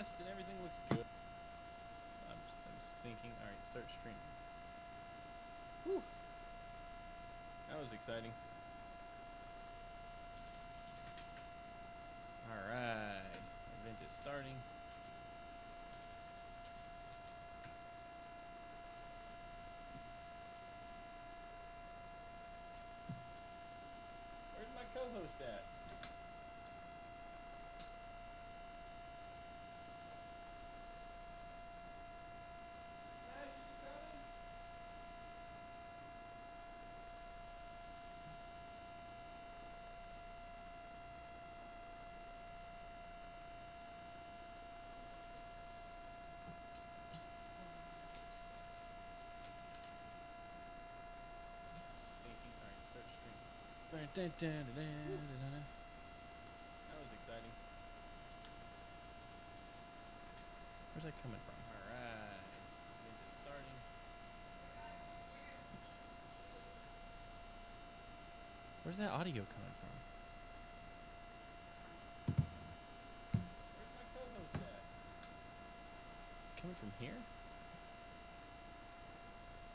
balanced and everything looks good. I'm just thinking. All right, start streaming. Whew. That was exciting. All right, event is starting. Where's my co-host at? Smash, is you coming? Thinking. All right, start streaming. That was exciting. Where's that coming from? All right, event is starting. Where's that audio coming from? Where's my co-host at? Coming from here?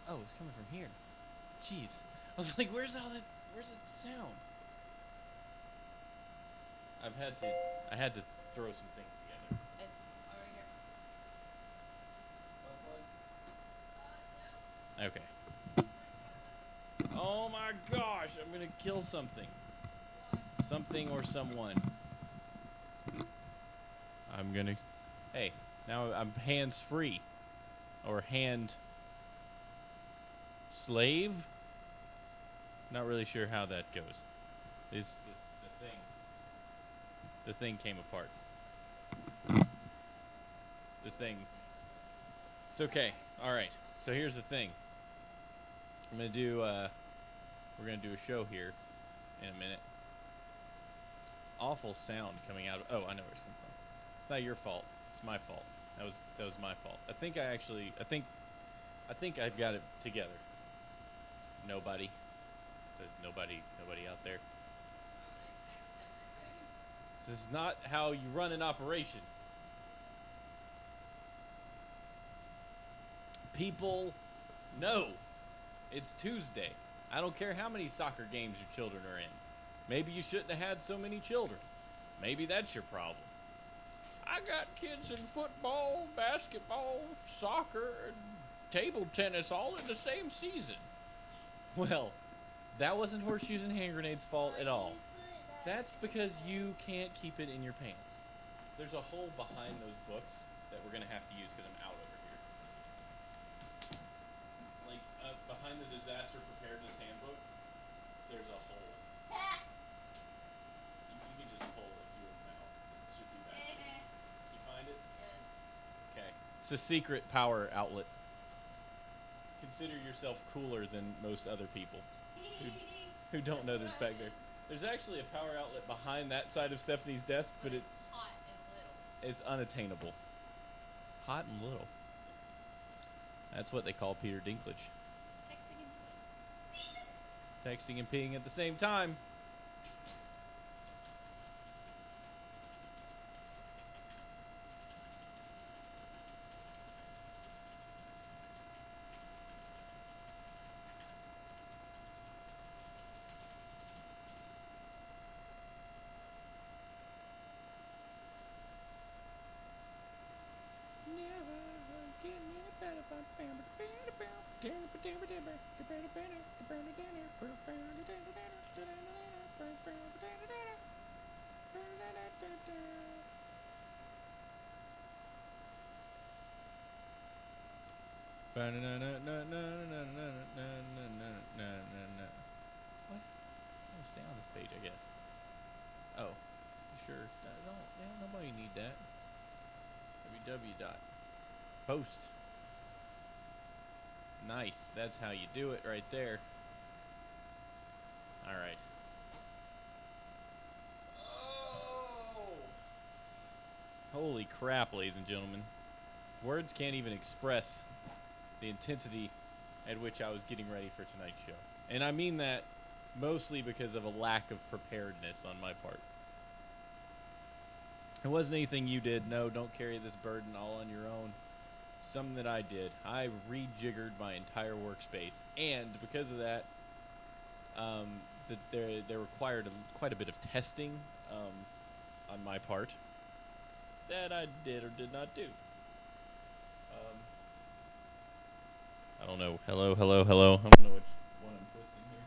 Oh, it's coming from here. Jeez. I was like, where's all that? Where's the sound? I had to throw some things together. It's over here. Okay. Oh my gosh, I'm gonna kill something. Something or someone. I'm gonna. Hey, now I'm hands free. Or hand. Slave? Not really sure how that goes. The thing came apart. The thing. It's okay. Alright. So here's the thing. I'm gonna do we're gonna do a show here in a minute. It's awful sound coming out of, oh, I know where it's coming from. It's not your fault. It's my fault. That was my fault. I think I've got it together. Nobody out there. This is not how you run an operation. People know it's Tuesday. I don't care how many soccer games your children are in. Maybe you shouldn't have had so many children. Maybe that's your problem. I got kids in football, basketball, soccer, and table tennis all in the same season. Well, that wasn't Horseshoes and Hand Grenades' fault at all. That's because you can't keep it in your pants. There's a hole behind those books that we're going to have to use because I'm out over here. Like, behind the Disaster Preparedness Handbook, there's a hole. You can just pull it through your mouth. It should be back there. You find it? Yes. Okay. It's a secret power outlet. Consider yourself cooler than most other people who don't know that's back there. There's actually a power outlet behind that side of Stephanie's desk, but It's hot and little. it's unattainable. Hot and little. That's what they call Peter Dinklage. Texting and Texting and peeing at the same time. What? Oh, stay on this page, I guess. Oh, sure. Nobody need that. www.post. Nice. That's how you do it right there. All right. Oh! Holy crap, ladies and gentlemen. Words can't even express the intensity at which I was getting ready for tonight's show. And I mean that mostly because of a lack of preparedness on my part. It wasn't anything you did. No, don't carry this burden all on your own. Something that I did. I rejiggered my entire workspace, and because of that, that there required quite a bit of testing on my part that I did or did not do. I don't know. Hello, hello, hello. I don't know which one I'm twisting here.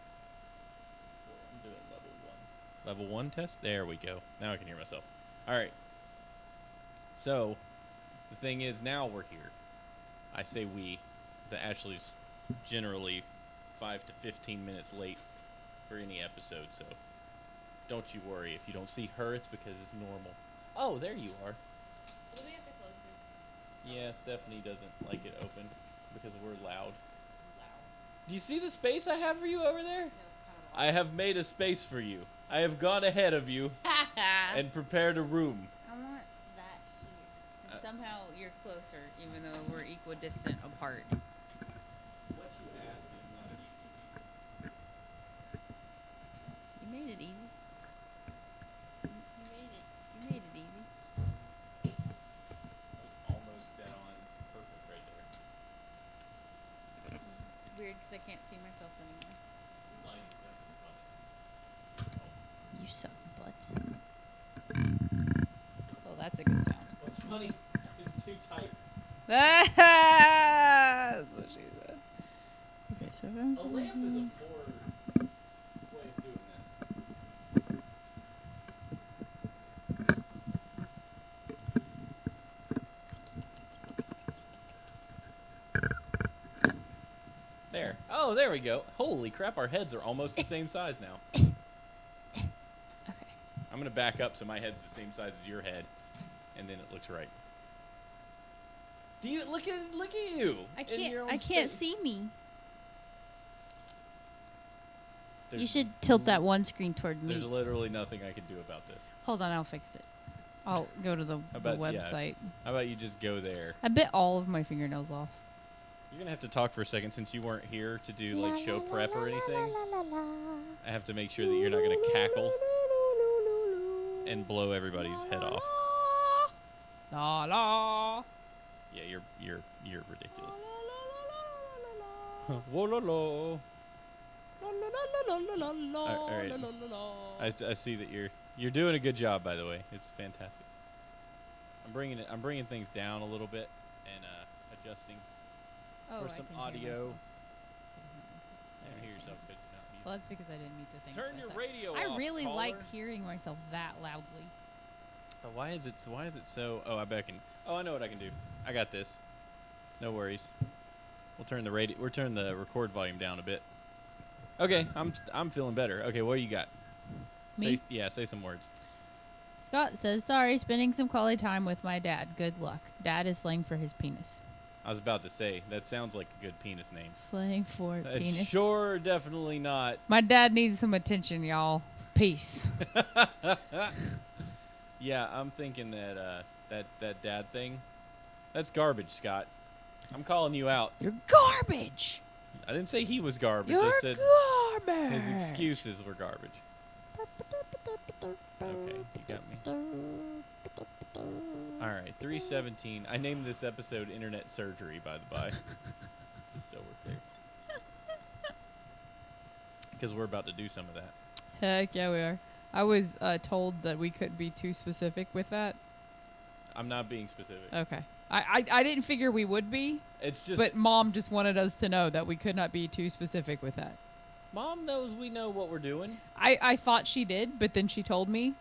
I'm doing level 1. Level 1 test? There we go. Now I can hear myself. Alright. So, the thing is, now we're here. I say we. The Ashley's generally 5 to 15 minutes late for any episode, so don't you worry. If you don't see her, it's because it's normal. Oh, there you are. Do we have to close this? Yeah, Stephanie doesn't like it open because we're loud. Loud. Do you see the space I have for you over there? No, it's I have made a space for you. I have gone ahead of you kind of and prepared a room. I want that here. And somehow you're closer, even though we're equidistant apart. What you ask is not easy. You made it easy. You made it easy. Almost dead on perfect right there. It's weird because I can't see myself anymore. Lighting stuff is funny. You suck butts. Well, that's a good sound. What's funny? It's too tight. That's what she said. Okay, so A lamp is a poor way of doing this. There. Oh, there we go. Holy crap, our heads are almost the same size now. Okay. I'm going to back up so my head's the same size as your head, and then it looks right. Do you look at you? in your own I can't space. see me. There's- You should tilt that one screen toward There's me. literally nothing I can do about this. Hold on, I'll fix it. I'll go to the about- yeah. website. How about you just go there? I bit all of my fingernails off. You're gonna have to talk for a second since you weren't here to do like show prep or anything. I have to make sure that you're not gonna cackle and blow everybody's head off. La la. Yeah, you're ridiculous. Whoa, lo, lo. Alright. I see that you're doing a good job, by the way. It's fantastic. I'm bringing things down a little bit and adjusting Oh, for I some can hear audio. myself. I don't hear yourself good enough. Well, that's because I didn't meet the thing. Turn your radio I off, really like caller. hearing myself that loudly. Why is it so? Oh, I bet I can. Oh, I know what I can do. I got this. No worries. We'll turn the record volume down a bit. Okay, I'm feeling better. Okay, what do you got? Me? Say some words. Scott says, sorry, spending some quality time with my dad. Good luck. Dad is slang for his penis. I was about to say that sounds like a good penis name. Slang for It's penis. sure, definitely not. My dad needs some attention, y'all. Peace. Yeah, I'm thinking that that dad thing, that's garbage, Scott. I'm calling you out. You're garbage. I didn't say he was garbage. You're I said garbage. his excuses were garbage. Okay, you got me. All right, 317. I named this episode Internet Surgery, by the by. Just so we're clear. Because we're about to do some of that. Heck yeah, we are. I was told that we couldn't be too specific with that. I'm not being specific. Okay. I didn't figure we would be, It's just but Mom just wanted us to know that we could not be too specific with that. Mom knows we know what we're doing. I thought she did, but then she told me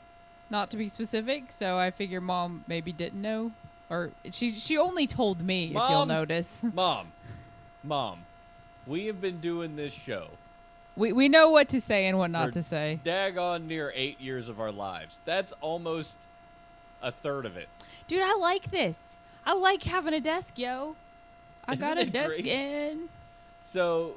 not to be specific, so I figure Mom maybe didn't know. Or she only told me, if you'll Mom? notice. Mom, we have been doing this show We know what to say and what not For to say. daggone near 8 years of our lives. That's almost a third of it. Dude, I like this. I like having a desk, yo. I got a Isn't it desk great? in. So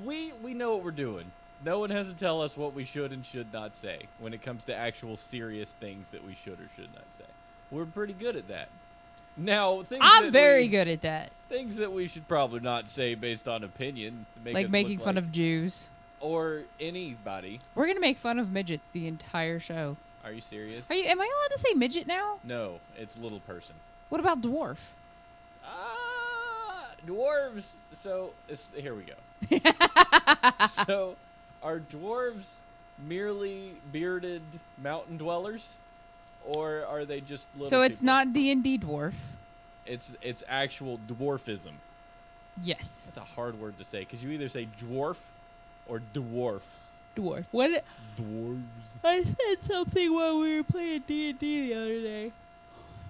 we know what we're doing. No one has to tell us what we should and should not say when it comes to actual serious things that we should or should not say. We're pretty good at that. Now, I'm very good at that. Things that we should probably not say based on opinion, Like making fun of Jews. or anybody. We're going to make fun of midgets the entire show. Are you serious? Am I allowed to say midget now? No, it's little person. What about dwarf? Dwarves. So here we go. So, are dwarves merely bearded mountain dwellers, or are they just little? So it's people? not D&D dwarf. It's actual dwarfism. Yes. That's a hard word to say because you either say dwarf or dwarf. Dwarf. What? Dwarves. I said something while we were playing D&D the other day.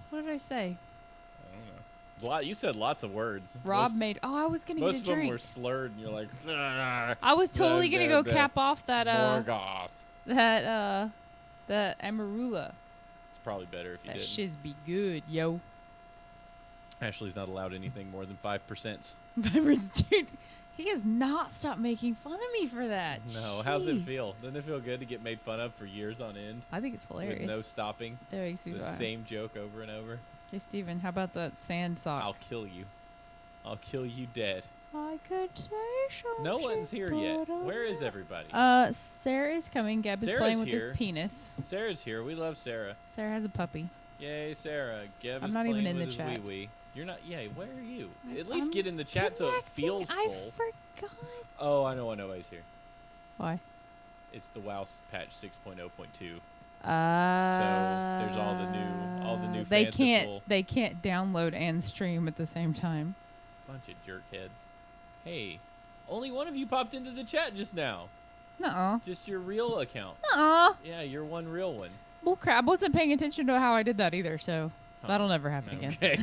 What did I say? I don't know. You said lots of words. Rob made. Oh, I was gonna get a most of them drink. were slurred, and you're like. "Ah, I was totally gonna go the cap off that Morgoth." that Amarula. It's probably better if you That didn't. shiz be good, yo. Ashley's not allowed anything more than 5%. Dude, he has not stopped making fun of me for that. No, how's it Jeez. feel? Doesn't it feel good to get made fun of for years on end? I think it's hilarious. With no stopping. That makes me The laugh. same joke over and over. Hey, Steven, how about that sand sock? I'll kill you. I'll kill you dead. I could say something. No one's here yet. Where is everybody? Sarah is coming. Gab is Sarah's playing with here. his penis. Sarah's here. We love Sarah. Sarah has a puppy. Yay, Sarah. Gev I'm is not even playing in with the his chat. wee-wee. You're not. Yay, where are you? I- At least I'm get in the chat so it feels connecting. full. I forgot. Oh, I know why he's here. Why? It's the WoW patch 6.0.2. There's all the new They fanciful- can't download and stream at the same time. Bunch of jerk heads. Hey, only one of you popped into the chat just now. Nuh-uh. Just your real account. Nuh-uh. Yeah, you're one real one. Well, crap. I wasn't paying attention to how I did that either, so that'll never happen again. Okay.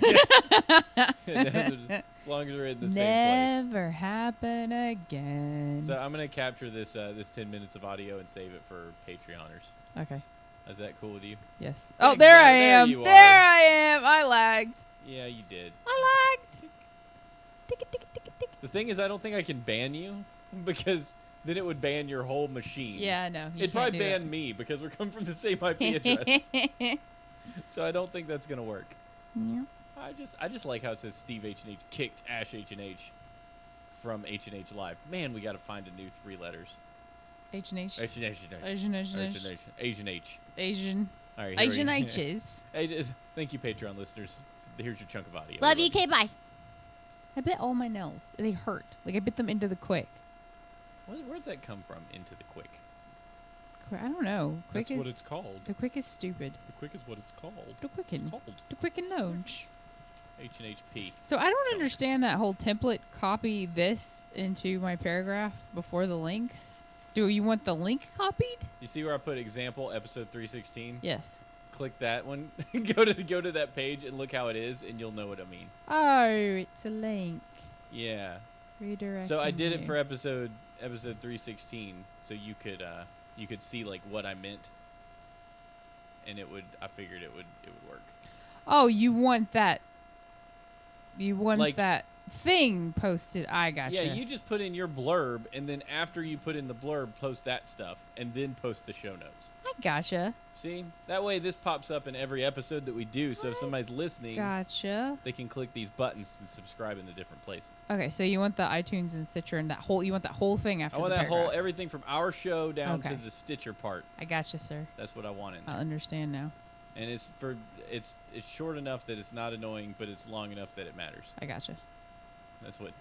As long as we're in the same Never happen again. place. So I'm gonna capture this 10 minutes of audio and save it for Patreoners. Okay. Is that cool with you? Yes. There Oh, you there go. I There am. you are. There I am. I lagged. Yeah, you did. I lagged. Tick it, tick it, tick it, tick The thing is, I don't think I can ban you because then it would ban your whole machine. it. Yeah, no. It'd probably ban me because we come from the same IP address. So I don't think that's gonna work. Yeah. I just like how it says Steve H&H kicked Ash H&H from H&H Live. Man, we got to find a new 3 letters. H&H. H&H. Asian, Asian, Asian H. Asian. All right, here Asian we- H's. Thank you, Patreon listeners. Here's your chunk of audio. Love We you, okay, bye. I bit all my nails. They hurt. Like, I bit them into the quick. Where'd that come from? Into the quick. I don't know. Quick That's is, what it's called. the quick is stupid. The quick is what it's called. The quicken. It's called The quicken nose. H&HP. So I don't So- understand that whole template. Copy this into my paragraph before the links. Do you want the link copied? You see where I put example episode 316? Yes. Click that one. go to that page and look how it is, and you'll know what I mean. Oh, it's a link. Yeah. Redirect. So I did it for episode 316, so you could see like what I meant, and I figured it would work. Oh, you want that? You want Like- that thing posted? I gotcha. Yeah, you just put in your blurb, and then after you put in the blurb, post that stuff, and then post the show notes. I gotcha. See? That way this pops up in every episode that we do, so if somebody's listening, Gotcha. they can click these buttons and subscribe in the different places. Okay, so you want the iTunes and Stitcher and you want that whole thing after I want the that whole, paragraph. everything from our show down Okay. to the Stitcher part. I gotcha, sir. That's what I want in I there. understand now. And it's short enough that it's not annoying, but it's long enough that it matters. I gotcha. That's what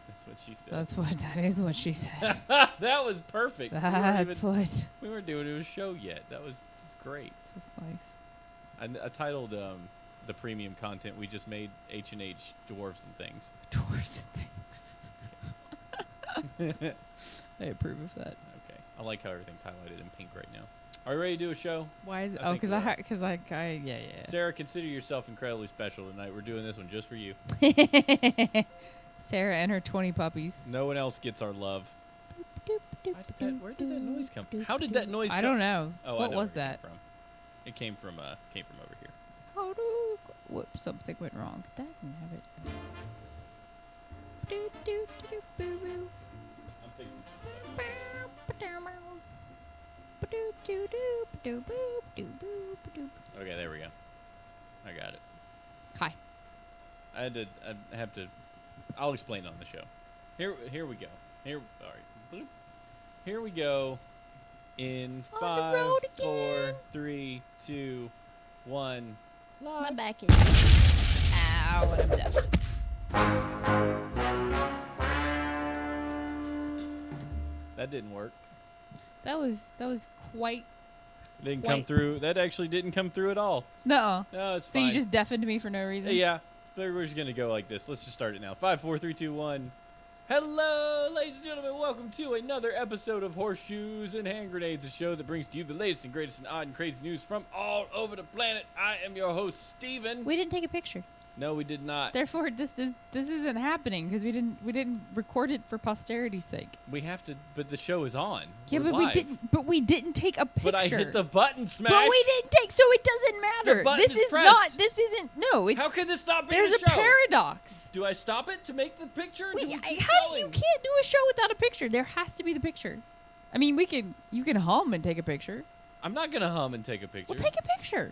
she said. That is what she said. That was perfect. That's what. We weren't doing a show yet. That was great. That's nice. I titled the premium content we just made H&H Dwarves and Things. Dwarves and things. I approve of that. Okay. I like how everything's highlighted in pink right now. Are you ready to do a show? Why is? I think we are. Because yeah. Sarah, consider yourself incredibly special tonight. We're doing this one just for you. Sarah and her 20 puppies. No one else gets our love. Where did that noise come from? How did that noise come I don't know. Oh, I What know was where that? It came from over here. How do? Whoops! Something went wrong. That didn't have it. Do do do boo boo. I'm fixing Okay, there we go. I got it. Hi. I have to. I'll explain on the show. Here we go. All right. Bloop. Here we go. In On the 5, road 4, again. 3, 2, 1. My back is. Ow, and I'm deaf. That didn't work. That was quite. Didn't come Wait. through. That actually didn't come through at all. No. No, it's So fine. you just deafened me for no reason? Yeah. We're just going to go like this. Let's just start it now. 5, 4, 3, 2, 1. Hello, ladies and gentlemen. Welcome to another episode of Horseshoes and Hand Grenades, a show that brings to you the latest and greatest and odd and crazy news from all over the planet. I am your host, Steven. We didn't take a picture. No, we did not. Therefore, this isn't happening because we didn't record it for posterity's sake. We have to, but the show is on. Yeah, We're but live. we didn't take a picture. But I hit the button, Smash. But we didn't take, so it doesn't matter. The button This is is pressed. not. This isn't. No. It's, How can this stop being there's a a show? paradox. Do I stop it to make the picture? or do we keep How do going? you can't do a show without a picture? There has to be the picture. I mean, you can hum and take a picture. I'm not gonna hum and take a picture. Well, take a picture.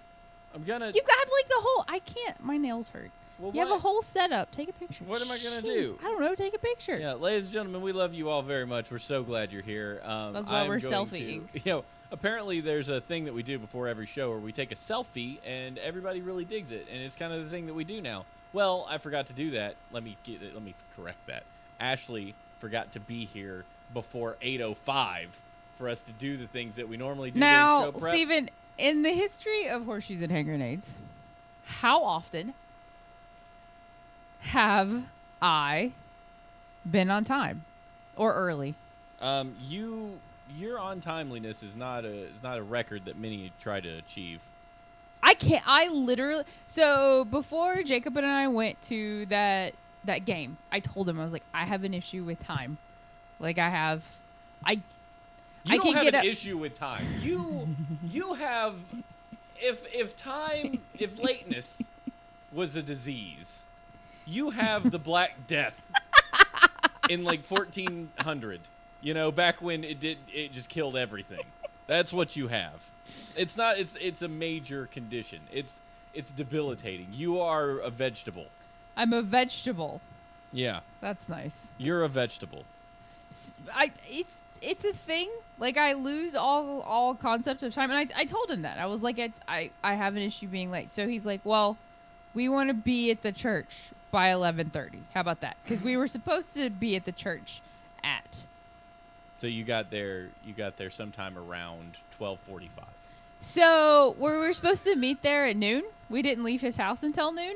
I'm gonna. You got like the whole. I can't. My nails hurt. Well, You have a what? whole setup. Take a picture. What am I gonna Jeez, do? I don't know. Take a picture. Yeah, ladies and gentlemen, we love you all very much. We're so glad you're here. That's why I'm we're going selfieing. to- You know, apparently there's a thing that we do before every show where we take a selfie, and everybody really digs it, and it's kind of the thing that we do now. Well, I forgot to do that. Let me correct that. Ashley forgot to be here before 8:05 for us to do the things that we normally do Now, during show prep. Steven, in the history of horseshoes and hand grenades, how often have I been on time or early? Your on-timeliness is not a record that many try to achieve. I can't. I literally. So before Jacob and I went to that game, I told him I was like, I have an issue with time. Like I have, You I don't can have get an up- issue with time. You have if lateness was a disease, you have the Black Death in like 1400. You know, back when it just killed everything. That's what you have. It's not. It's a major condition. It's debilitating. You are a vegetable. I'm a vegetable. Yeah, That's nice. you're a vegetable. It's a thing. Like I lose all concept of time, and I told him that I was like I have an issue being late. So he's like, well, we want to be at the church by 11:30. How about that? Because we were supposed to be at the church at. So you got there sometime around 12:45. So we were supposed to meet there at noon. We didn't leave his house until noon.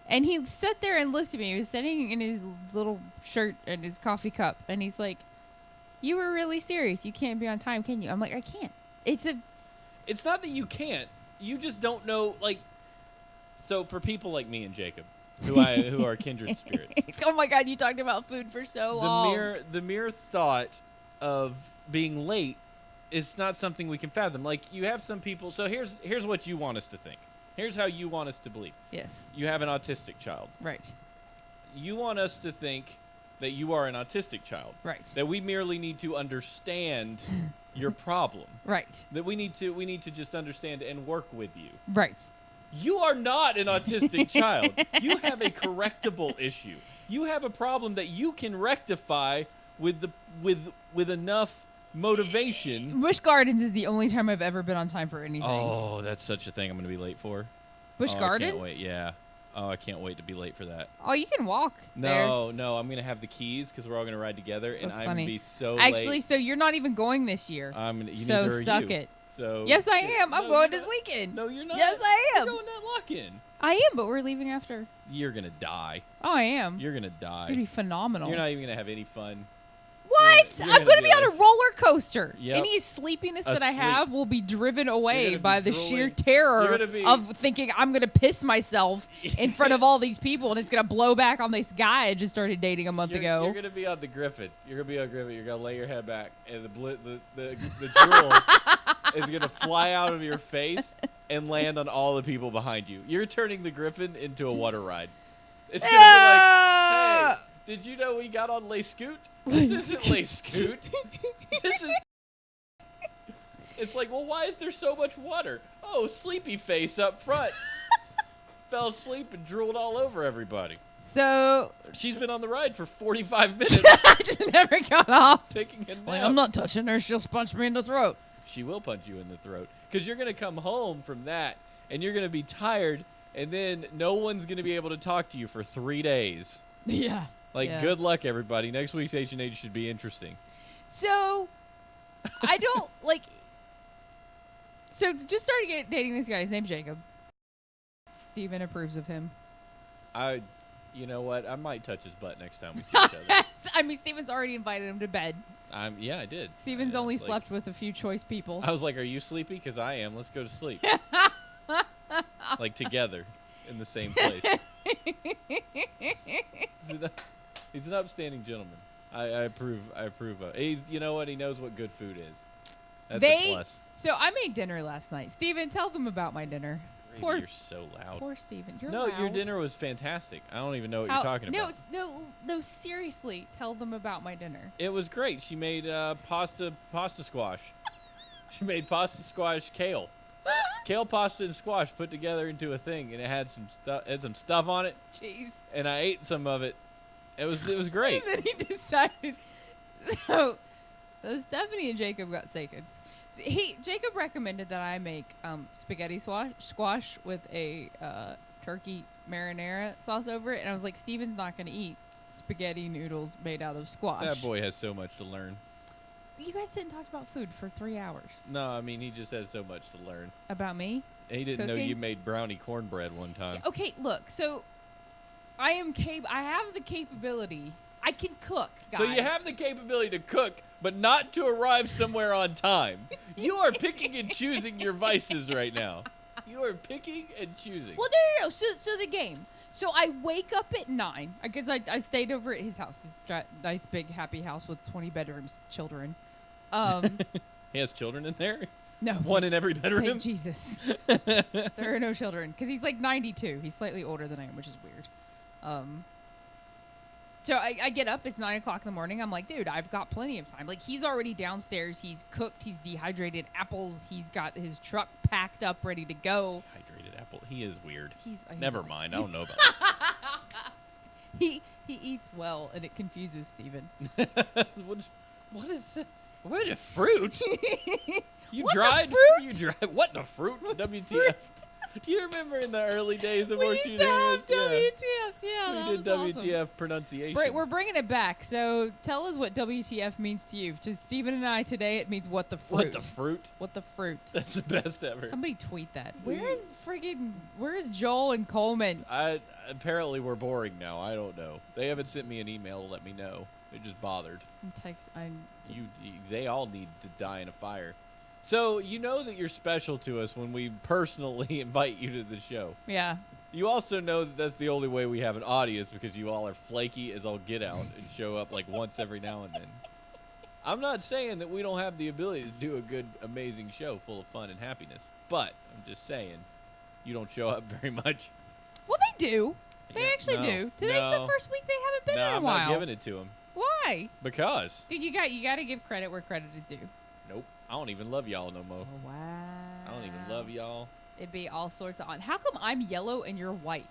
And he sat there and looked at me. He was sitting in his little shirt and his coffee cup. And he's like, you were really serious. You can't be on time, can you? I'm like, I can't. It's not that you can't. You just don't know. Like, so for people like me and Jacob, who are kindred spirits, Oh my God, you talked about food for so long. the mere thought of being late is not something we can fathom. Like, you have some people. So here's what you want us to think. Here's how you want us to believe. Yes. You have an autistic child. Right. You want us to think that you are an autistic child. Right. That we merely need to understand your problem. Right. That we need to just understand and work with you. Right. You are not an autistic child. You have a correctable issue. You have a problem that you can rectify with enough motivation. Busch Gardens is the only time I've ever been on time for anything. Oh, that's such a thing I'm going to be late for. Busch I Gardens? can't wait. Yeah. Oh, I can't wait to be late for that. Oh, you can walk there. No, I'm going to have the keys because we're all going to ride together, and That's I'm funny. going to be so Actually, late. so you're not even going this year. So neither are suck you. it. So Yes, I am. I'm No, going you're this not. weekend. No, you're not. Yes, I am. You're going that lock-in. I am, but we're leaving after. You're going to die. Oh, I am. You're going to It's going die. to be phenomenal. You're not even going to have any fun. What? You're I'm gonna going to be be on a like- roller coaster. Yep. Any sleepiness that I Asleep. have will be driven away gonna by be the sheer drooling. terror You're gonna be- of thinking I'm going to piss myself in front of all these people, and it's going to blow back on this guy I just started dating a month ago. You're going to be on the Griffin. You're going to be on Griffin. You're going to lay your head back, and the drool is going to fly out of your face and land on all the people behind you. You're turning the Griffin into a water ride. It's going to be like, hey, did you know we got on Lay Scoot? This isn't Lay Scoot. This is... It's like, well, why is there so much water? Oh, sleepy face up front. Fell asleep and drooled all over everybody. So She's been on the ride for 45 minutes. I just never got off. Taking a nap. Like, I'm not touching her. She'll punch me in the throat. She will punch you in the throat. Because you're going to come home from that, and you're going to be tired, and then no one's going to be able to talk to you for 3 days. Yeah. Like, Yeah. good luck, everybody. Next week's H&H should be interesting. So I don't like. So just started dating this guy. His name's Jacob. Steven approves of him. You know what? I might touch his butt next time we see each other. I mean, Steven's already invited him to bed. Yeah, I did. Steven's only slept with a few choice people. I was like, are you sleepy? Because I am. Let's go to sleep. Like, together in the same place. He's an upstanding gentleman. I approve of. You know what? He knows what good food is. That's a plus. So I made dinner last night. Steven, tell them about my dinner. Poor, you're so loud. Poor Steven. You're no, loud. your dinner was fantastic. I don't even know what you're talking about. No, seriously. Tell them about my dinner. It was great. She made pasta squash. She made pasta squash kale. Kale pasta and squash put together into a thing, and it had some stuff on it. Jeez. And I ate some of it. It was great. And then he decided. So Stephanie and Jacob got seconds. So Jacob recommended that I make spaghetti squash with a turkey marinara sauce over it, and I was like, Steven's not going to eat spaghetti noodles made out of squash. That boy has so much to learn. You guys didn't talk about food for 3 hours. No, I mean, he just has so much to learn. About me? He didn't know Cooking? you made brownie cornbread one time. Okay, look. So I have the capability. I can cook, guys. So you have the capability to cook, but not to arrive somewhere on time. You are picking and choosing your vices right now. You are picking and choosing. Well, no. So the game. So I wake up at 9 because I stayed over at his house. He's got a nice big happy house with 20 bedrooms, children. He has children in there? No. One in every bedroom? Thank Jesus. There are no children because he's like 92. He's slightly older than I am, which is weird. So I get up. It's 9 o'clock in the morning. I'm like, dude, I've got plenty of time. Like, he's already downstairs. He's cooked. He's dehydrated apples. He's got his truck packed up, ready to go. Dehydrated apple. He is weird. He's Never mind. I don't know about that. He eats well, and it confuses Steven. What is that? What a fruit? You What the dried fruit? You dried what the fruit? WTF? Do you remember in the early days of We Horse used to have Shooting? WTFs. Yeah, We did that was WTF awesome. pronunciation. We're bringing it back. So tell us what WTF means to you. To Steven and I today, it means what the fruit. What the fruit? What the fruit. That's the best ever. Somebody tweet that. Where is Joel and Coleman? Apparently we're boring now. I don't know. They haven't sent me an email to let me know. They're just bothered. They all need to die in a fire. So you know that you're special to us when we personally invite you to the show. Yeah. You also know that that's the only way we have an audience because you all are flaky as all get out and show up like once every now and then. I'm not saying that we don't have the ability to do a good, amazing show full of fun and happiness, but I'm just saying you don't show up very much. Well, they do. They actually do. Today's the first week they haven't been in a while. I'm not giving it to them. Why? Because. Dude, you got to give credit where credit is due. Nope. I don't even love y'all no more. Oh, wow. I don't even love y'all. It'd be all sorts of on. How come I'm yellow and you're white?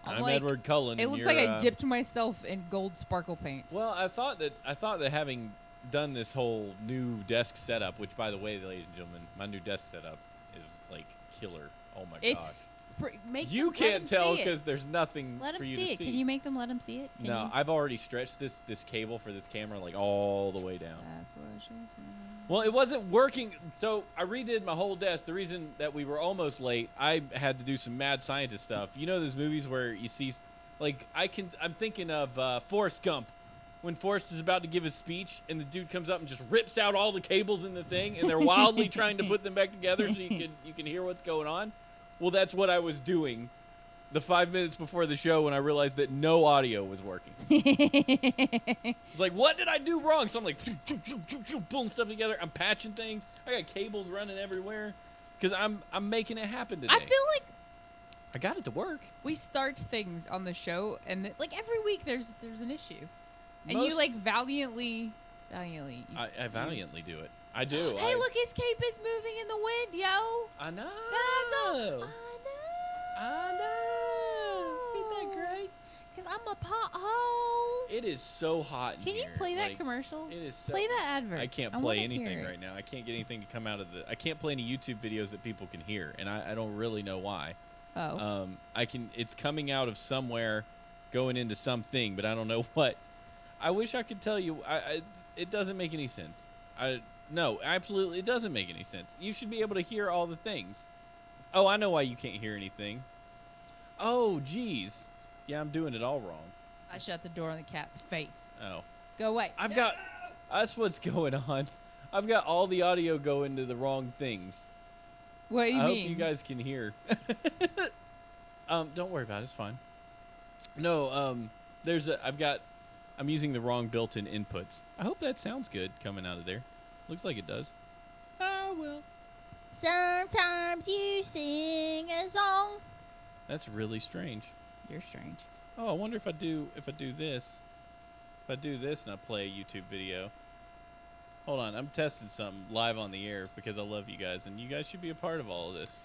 I'm like, Edward Cullen. It looks like I dipped myself in gold sparkle paint. Well, I thought that having done this whole new desk setup, which by the way, ladies and gentlemen, my new desk setup is like killer. Oh my gosh. You can't tell because there's nothing for you to see. Can you make them let them see it? No, I've already stretched this cable for this camera like all the way down. That's what she said. Well, it wasn't working, so I redid my whole desk. The reason that we were almost late, I had to do some mad scientist stuff. You know those movies where you see, like, I'm thinking of Forrest Gump, when Forrest is about to give his speech, and the dude comes up and just rips out all the cables in the thing, and they're wildly trying to put them back together so you can hear what's going on. Well, that's what I was doing the 5 minutes before the show when I realized that no audio was working. It's like, what did I do wrong? So I'm like, pulling stuff together. I'm patching things. I got cables running everywhere because I'm making it happen today. I feel like I got it to work. We start things on the show, and like every week there's an issue, and you like valiantly. I valiantly do it. I do. Hey, look, his cape is moving in the wind, yo. I know. I know. I know. Isn't that great? a pothole. It is so hot in Can you here. play that Like, commercial? It is so... Play that advert. I can't I play wanna hear anything it. right now. I can't get anything to come out of the... I can't play any YouTube videos that people can hear, and I don't really know why. Oh. I can... It's coming out of somewhere, going into something, but I don't know what. I wish I could tell you. It doesn't make any sense. No, absolutely, it doesn't make any sense. You should be able to hear all the things. Oh, I know why you can't hear anything. Oh, geez. Yeah, I'm doing it all wrong. I shut the door on the cat's face. Oh. Go away. I've got... That's what's going on. I've got all the audio going to the wrong things. What do you I mean? hope you guys can hear. Don't worry about it. It's fine. No, I'm using the wrong built-in inputs. I hope that sounds good coming out of there. Looks like it does. Oh, well. Sometimes you sing a song. That's really strange. You're strange. Oh, I wonder if I do this. If I do this and I play a YouTube video. Hold on, I'm testing something live on the air because I love you guys, and you guys should be a part of all of this.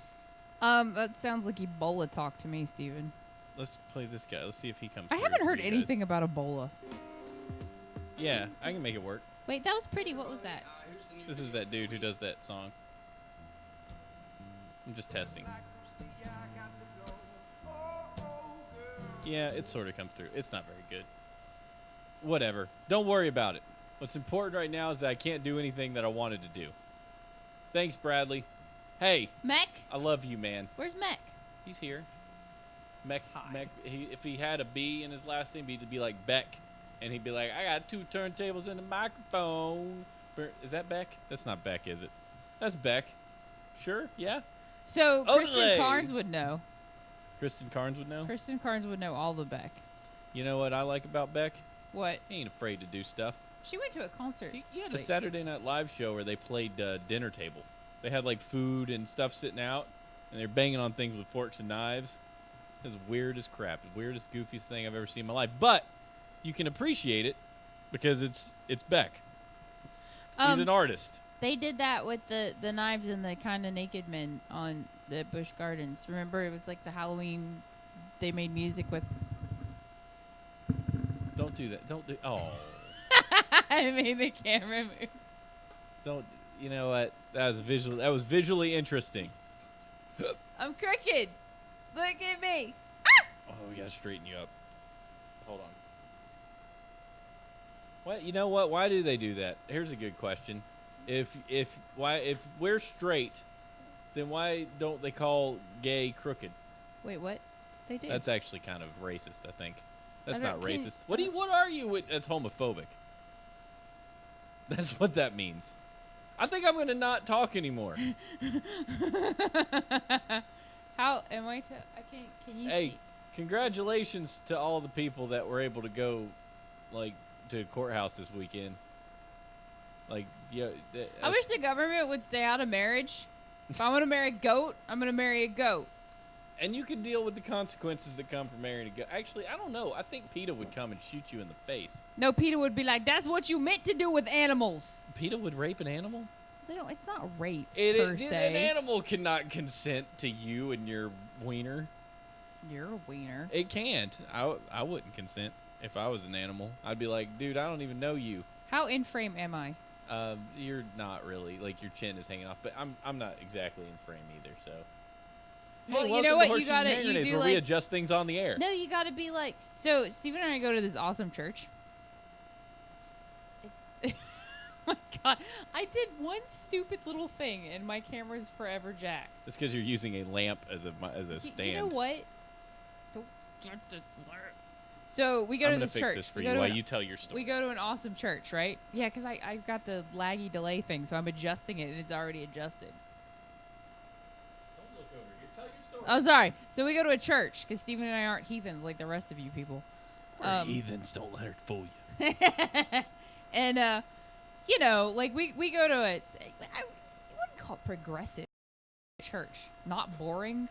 That sounds like Ebola talk to me, Steven. Let's play this guy. Let's see if he comes I through haven't for heard you guys. anything about Ebola. Yeah, I can make it work. Wait, that was pretty. What was that? This is that dude who does that song. I'm just testing. Yeah, it sort of comes through. It's not very good. Whatever. Don't worry about it. What's important right now is that I can't do anything that I wanted to do. Thanks, Bradley. Hey, Mech? I love you, man. Where's Mech? He's here. Mech. Hi. If he had a B in his last name, he'd be like Beck. And he'd be like, I got 2 turntables and a microphone. Is that Beck? That's not Beck, is it? That's Beck. Sure? Yeah? So, Kristen Olay. Carnes would know. Kristen Carnes would know? Kristen Carnes would know all the Beck. You know what I like about Beck? What? He ain't afraid to do stuff. She went to a concert. He had a Saturday Night Live show where they played dinner table. They had like food and stuff sitting out, and they're banging on things with forks and knives. It was weird as crap. The weirdest, goofiest thing I've ever seen in my life. But you can appreciate it because it's Beck. He's an artist. They did that with the knives and the kind of naked men on the Busch Gardens. Remember, it was like the Halloween. They made music with. Don't do that. Don't do. Oh. I made the camera move. Don't. You know what? That was visually interesting. I'm crooked. Look at me. Oh, we gotta straighten you up. Hold on. What? You know what? Why do they do that? Here's a good question. If we're straight, then why don't they call gay crooked? Wait, what? They do. That's actually kind of racist, I think. That's I not don't- racist. What are you? That's homophobic. That's what that means. I think I'm gonna not talk anymore. How am I? I can't. Can you Hey, see? congratulations to all the people that were able to go, like, to the courthouse this weekend. Like, yeah. I wish the government would stay out of marriage. If I want to marry a goat, I'm gonna marry a goat. And you can deal with the consequences that come from marrying a goat. Actually, I don't know. I think PETA would come and shoot you in the face. No, Peter would be like, "That's what you meant to do with animals." PETA would rape an animal? They don't. It's not rape An per se. animal cannot consent to you and your wiener. You're a wiener. It can't. I wouldn't consent if I was an animal. I'd be like, dude, I don't even know you. How in frame am I? You're not really. Like, your chin is hanging off. But I'm not exactly in frame either, so. Well, Hey, you know welcome to what? You Horseshoes and gotta. Hand You Grenades, do where we like. adjust things on the air. No, you gotta be like. So Steven and I go to this awesome church. It's, oh my God, I did one stupid little thing, and my camera's forever jacked. It's because you're using a lamp as a stand. You know what? Don't get this alert. So we go I'm to gonna this fix church. this for We you go to while an- you tell your story. We go to an awesome church, right? Yeah, because I've got the laggy delay thing, so I'm adjusting it, and it's already adjusted. Don't look over here. Tell your story. Oh, sorry. So we go to a church, because Steven and I aren't heathens like the rest of you people. We're heathens. Don't let her fool you. And, you know, like we go to I wouldn't call it progressive church. Not boring,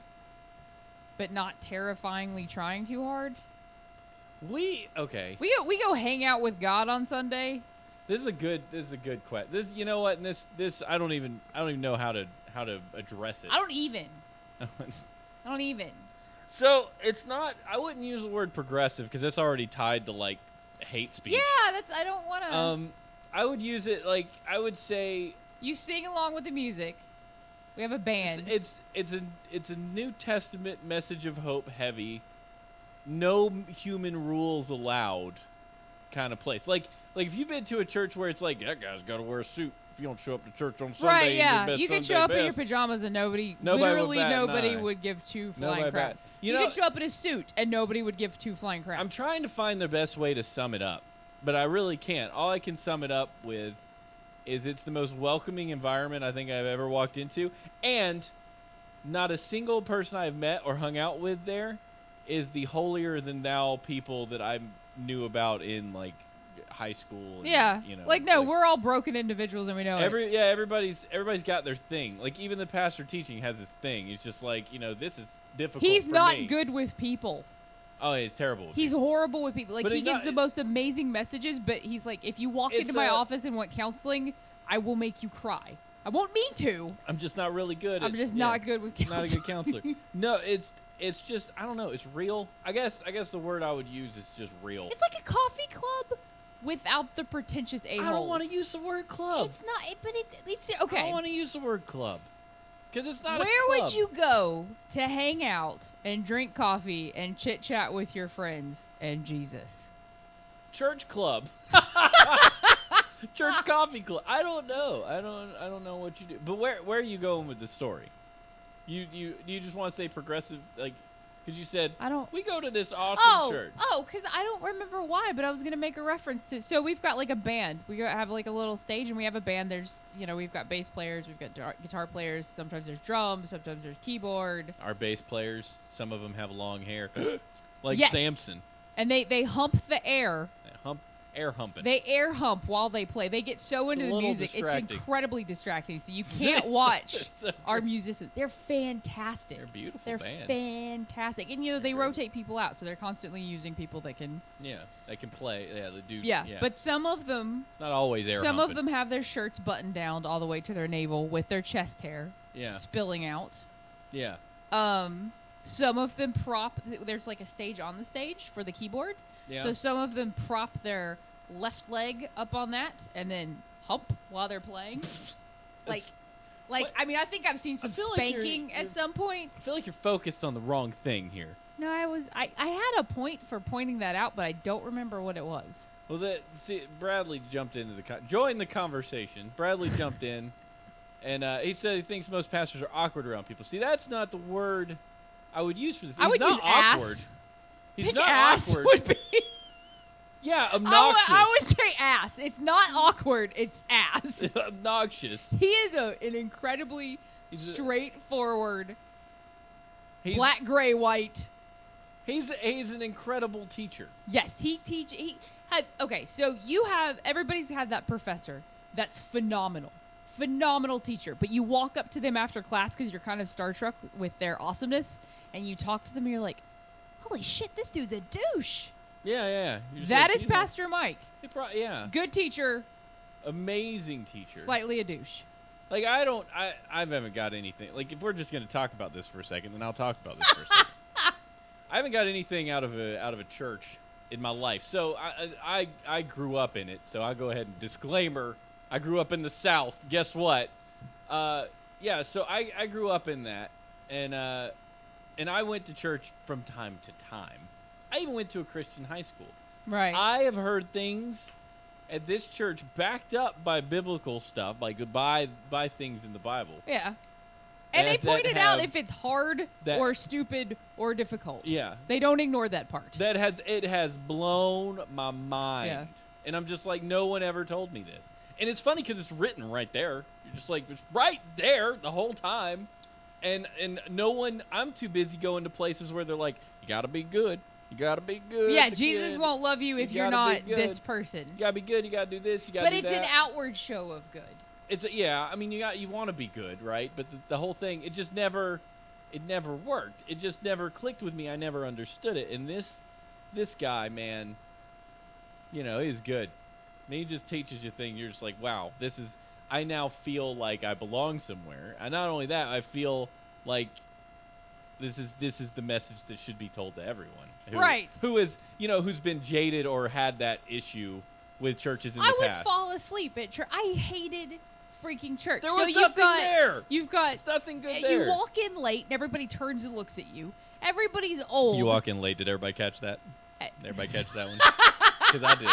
but not terrifyingly trying too hard. Okay. We go hang out with God on Sunday. This is a good question. This, you know what? And this I don't even know how to address it. I don't even. So it's not. I wouldn't use the word progressive because that's already tied to like hate speech. Yeah, that's. I don't want to. I would use it like I would say You sing along with the music. We have a band. it's a New Testament message of hope heavy, no human rules allowed, kind of place. Like if you've been to a church where it's like that guy's got to wear a suit. If you don't show up to church on Sunday, Right, you're yeah. best You can Sunday show up in best. your pajamas and nobody Nobody would give two flying craps. You know, can show up in a suit and nobody would give two flying craps. I'm trying to find the best way to sum it up, but I really can't. All I can sum it up with is it's the most welcoming environment I think I've ever walked into, and not a single person I've met or hung out with there is the holier than thou people that I knew about in like high school. And, yeah, you know, no, we're all broken individuals and we know it. Everybody's got their thing. Like even the pastor teaching has his thing. He's just like, this is difficult. He's for not me. good with people. Oh, he's terrible. He's horrible with people. Like But he he's gives not- the most amazing messages, but he's like, if you walk into my office and want counseling, I will make you cry. I won't mean to. I'm just not really good. I'm just not good with counseling. Not a good counselor. No, it's just I don't know. It's real. I guess the word I would use is just real. It's like a coffee club without the pretentious a-holes. I don't want to use the word club. It's not. But it's okay. I don't want to use the word club because it's not. Where a club. would you go to hang out and drink coffee and chit chat with your friends and Jesus? Church club. Church coffee club. I don't know. I don't know what you do. But where are you going with the story? You just want to say progressive, like, because you said I don't. we go to this awesome church. Because I don't remember why, but I was gonna make a reference to. So we've got like a band. We have like a little stage, and we have a band. There's we've got bass players, we've got guitar players. Sometimes there's drums, sometimes there's keyboard. Our bass players, some of them have long hair, like Yes. Samson. And they hump the air. Air humping. They air hump while they play. They get so into the music. distracting. It's incredibly distracting. So you can't watch So our musicians. They're fantastic. They're a beautiful They're band. fantastic. And they great. rotate people out, so they're constantly using people that can. Yeah, they can play. Yeah, they do. Yeah. But some of them, not always air some humping. of them have their shirts buttoned down all the way to their navel with their chest hair spilling out. Yeah. Some of them there's like a stage on the stage for the keyboard. Yeah. So some of them prop their left leg up on that and then hump while they're playing. What? I mean, I think I've seen some feel like spanking you're- at some point. I feel like you're focused on the wrong thing here. No, I had a point for pointing that out, but I don't remember what it was. Well, Bradley jumped into joined the conversation. Bradley jumped in, and he said he thinks most pastors are awkward around people. See, that's not the word I would use for this. I would not use awkward. ass. He's Pick not ass awkward. would be. Yeah, obnoxious. I would say ass. It's not awkward. It's ass. Obnoxious. He is an incredibly straightforward, black, gray, white. He's an incredible teacher. Yes, okay, so everybody's had that professor that's phenomenal teacher, but you walk up to them after class because you're kind of starstruck with their awesomeness, and you talk to them and you're like, holy shit, this dude's a douche. Yeah. That is Pastor Mike. Yeah. Good teacher. Amazing teacher. Slightly a douche. Like, I haven't got anything. Like, if we're just going to talk about this for a second, then I'll talk about this for a second. I haven't got anything out of a church in my life. So I grew up in it. So I'll go ahead and disclaimer. I grew up in the South. Guess what? Yeah, so I grew up in that. And I went to church from time to time. I even went to a Christian high school. Right. I have heard things at this church backed up by biblical stuff, like by things in the Bible. Yeah. And they pointed out if it's hard or stupid or difficult. Yeah. They don't ignore that part. It has blown my mind. Yeah. And I'm just like, no one ever told me this. And it's funny because it's written right there. You're just like, it's right there the whole time. And no one, I'm too busy going to places where they're like, you got to be good. You got to be good. Yeah, Jesus won't love you if you're not this person. You got to be good. You got to do this. You got to do that. But it's an outward show of good. I mean, you want to be good, right? But the whole thing, it never worked. It just never clicked with me. I never understood it. And this guy, man, he's good. And he just teaches you things. You're just like, wow, I now feel like I belong somewhere. And not only that, I feel like This is the message that should be told to everyone. Right. Who's been jaded or had that issue with churches in the I would past. fall asleep at church. I hated freaking church. There was nothing there. You've got There's nothing good there. You walk in late and everybody turns and looks at you. Everybody's old. You walk in late. Did everybody catch that? Did everybody catch that one? Because I did.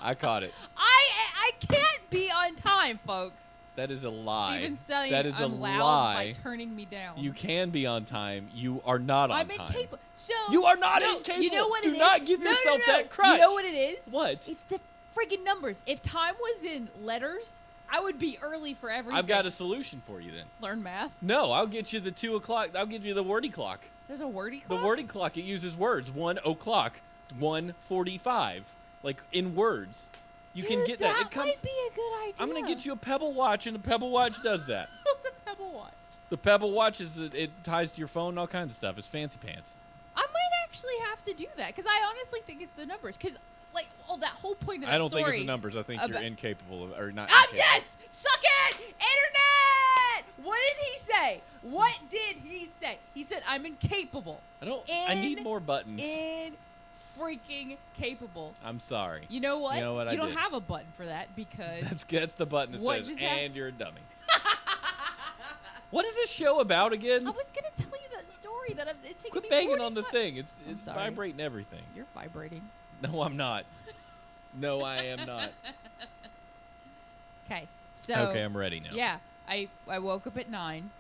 I caught it. I can't be on time, folks. That is a lie. Steven's saying that is I'm a loud lie. by turning me down. You can be on time. You are not on I'm time. incapable. So You are not no, incapable. You know what Do it is? not give No, yourself no. that crutch. You know what it is? What? It's the friggin' numbers. If time was in letters, I would be early for everything. I've got a solution for you then. Learn math. No, I'll get you the 2 o'clock. I'll give you the wordy clock. There's a wordy clock? The wordy clock, it uses words. 1 o'clock, 1:45. Like in words. You can get that. That might be a good idea. I'm going to get you a Pebble watch, and the Pebble watch does that. the Pebble watch. The Pebble watch it ties to your phone and all kinds of stuff. It's fancy pants. I might actually have to do that because I honestly think it's the numbers. Because, that whole point of that I don't story. think it's the numbers. I think you're incapable of, or not. Yes! Suck it! Internet! What did he say? What did he say? He said, I'm incapable. I need more buttons. Freaking capable. I'm sorry. You know what? You know what? You don't have a button for that because that's the button that What says, just and you're a dummy. What is this show about again? I was going to tell you that story that it's taking Quit me banging on the 45 thing. It's sorry. vibrating everything. You're vibrating. No, I'm not. No, I am not. Okay. So Okay, I'm ready now. Yeah. I woke up at 9.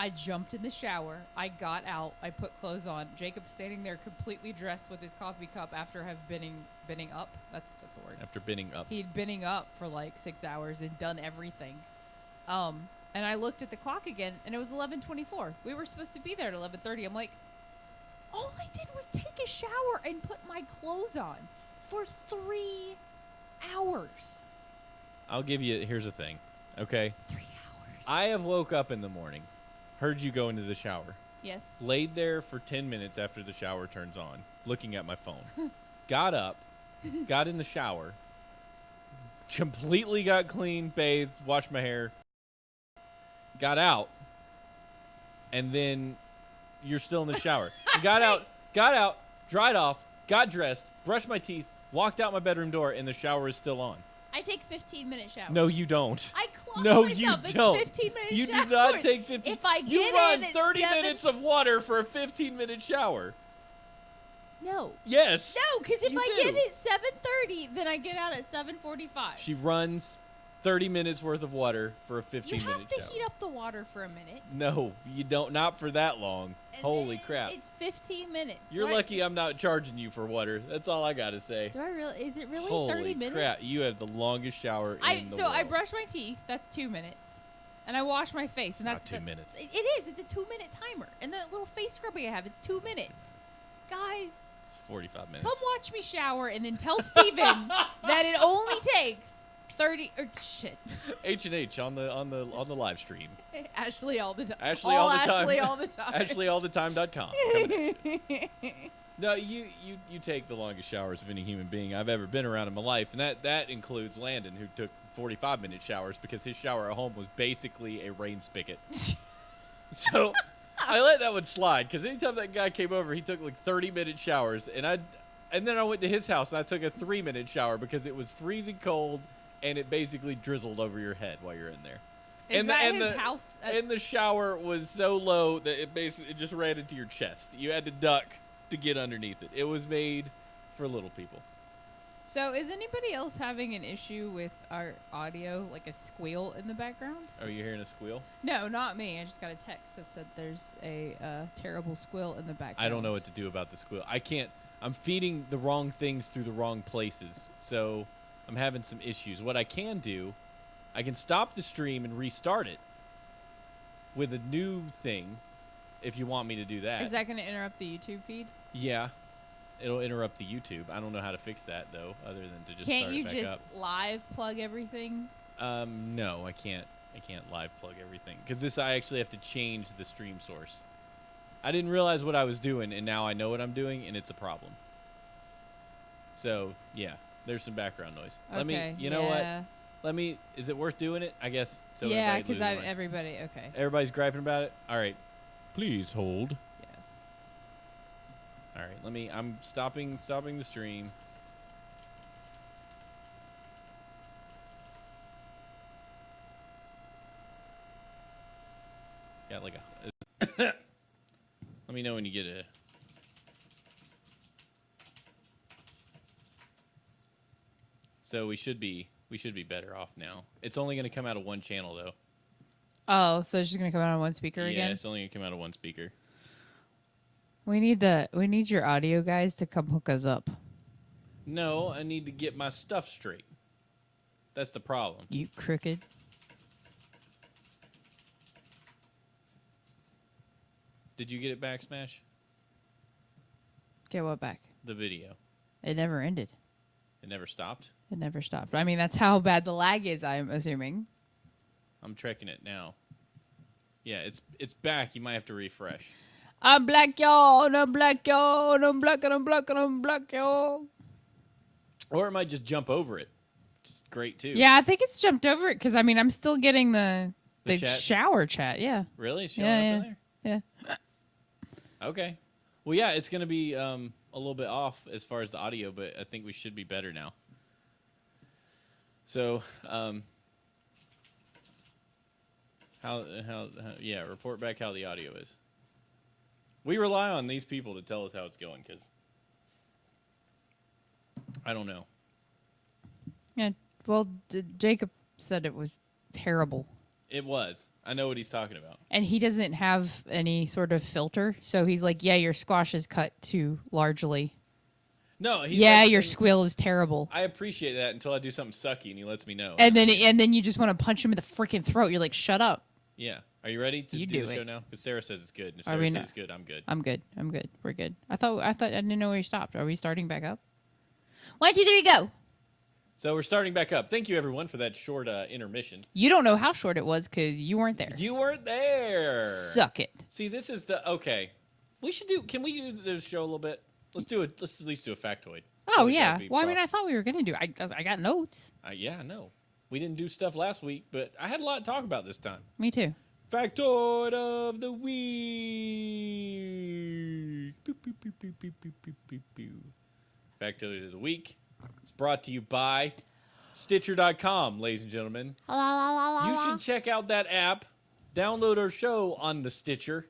I jumped in the shower. I got out. I put clothes on. Jacob's standing there completely dressed with his coffee cup after binning up. That's a word. After binning up. He'd binning up for like 6 hours and done everything. And I looked at the clock again, and it was 11:24. We were supposed to be there at 11:30. I'm like, all I did was take a shower and put my clothes on for 3 hours. I'll give you, here's the thing, okay? 3 hours. I have woke up in the morning, heard you go into the shower, Yes. laid there for 10 minutes after the shower turns on, looking at my phone, got up, got in the shower, completely got clean, bathed, washed my hair, got out, and then you're still in the shower. got out, dried off, got dressed, brushed my teeth, walked out my bedroom door, and the shower is still on. I take 15-minute showers. No, you don't. I clock No, myself. you It's don't. 15-minute You showers. do not take 15. If I get you run in at 30 7 minutes of water for a 15-minute shower. No. Yes. No, because if you I do. get at 7:30, then I get out at 7:45. She runs 30 minutes worth of water for a 15-minute You shower. have to heat up the water for a minute. No, you don't. Not for that long. And Holy then crap. It's 15 minutes. You're lucky I'm not charging you for water. That's all I got to say. Do I really? Is it really Holy 30 minutes? crap. You have the longest shower in the world. I brush my teeth. That's 2 minutes. And I wash my face. And Not that's 2 minutes. It is. It's a 2-minute timer. And that little face scrubbing I have, it's 2 minutes. Guys, It's 45 minutes. come watch me shower and then tell Steven that it only takes 30 or shit. H&H on the live stream. Ashley all the time. Ashley all the time. Ashley all the time. AshleyAllTheTime.com. No, you take the longest showers of any human being I've ever been around in my life, and that includes Landon, who took 45-minute showers because his shower at home was basically a rain spigot. So I let that one slide because anytime that guy came over, he took like 30-minute showers, and then I went to his house and I took a 3-minute shower because it was freezing cold and it basically drizzled over your head while you're in there. Is that his house? And the shower was so low that it just ran into your chest. You had to duck to get underneath it. It was made for little people. So is anybody else having an issue with our audio, like a squeal in the background? Are you hearing a squeal? No, not me. I just got a text that said there's a terrible squeal in the background. I don't know what to do about the squeal. I can't. I'm feeding the wrong things through the wrong places, so I'm having some issues. What I can do, I can stop the stream and restart it with a new thing if you want me to do that. Is that going to interrupt the YouTube feed? Yeah. It'll interrupt the YouTube. I don't know how to fix that, though, other than to just Can't start you it back just up. live plug everything? No, I can't. I can't live plug everything because I actually have to change the stream source. I didn't realize what I was doing, and now I know what I'm doing, and it's a problem. So yeah, there's some background noise. Okay. You know what? Is it worth doing it? I guess. So yeah, because everybody. Okay. Everybody's griping about it. All right, Please hold. Yeah. All right, I'm stopping the stream. Got like a. Let me know when you get a. So we should be better off now. It's only going to come out of one channel though. Oh, so it's just gonna come out on one speaker again? Yeah, it's only going to come out of one speaker. We need your audio guys to come hook us up. No, I need to get my stuff straight. That's the problem. You crooked. Did you get it back, Smash? Get what back? The video. It never ended. It never stopped? It never stopped. I mean, that's how bad the lag is, I'm assuming. I'm checking it now. Yeah, it's back. You might have to refresh. I'm black, y'all. And I'm black, y'all. And I'm black, and I'm black, and I'm black, y'all. Or it might just jump over it. Just great, too. Yeah, I think it's jumped over it because, I mean, I'm still getting the chat? shower chat. Yeah. Really? It's showing Yeah, up yeah. in there? Yeah. Okay. Well, yeah, it's going to be a little bit off as far as the audio, but I think we should be better now. So, yeah, report back how the audio is. We rely on these people to tell us how it's going because I don't know. Yeah. Well, Jacob said it was terrible. It was. I know what he's talking about. And he doesn't have any sort of filter. So he's like, yeah, your squash is cut too largely. No, yeah, your squill is terrible. I appreciate that until I do something sucky and he lets me know. And then you just want to punch him in the freaking throat. You're like, shut up. Yeah. Are you ready to do the show now? Because Sarah says it's good. And if Sarah says it's good, I'm good. I'm good. I'm good. We're good. I thought I didn't know where you stopped. Are we starting back up? 1, 2, 3, go. So we're starting back up. Thank you, everyone, for that short intermission. You don't know how short it was because you weren't there. You weren't there. Suck it. See, this is the okay. Can we do the show a little bit? Let's do it. Let's at least do a factoid. Oh yeah. Well, I mean, I thought we were gonna do. I got notes. Yeah, I know. We didn't do stuff last week, but I had a lot to talk about this time. Me too. Factoid of the week. Pew, pew, pew, pew, pew, pew, pew, pew, pew. Factoid of the week is brought to you by Stitcher.com, ladies and gentlemen. You should check out that app. Download our show on the Stitcher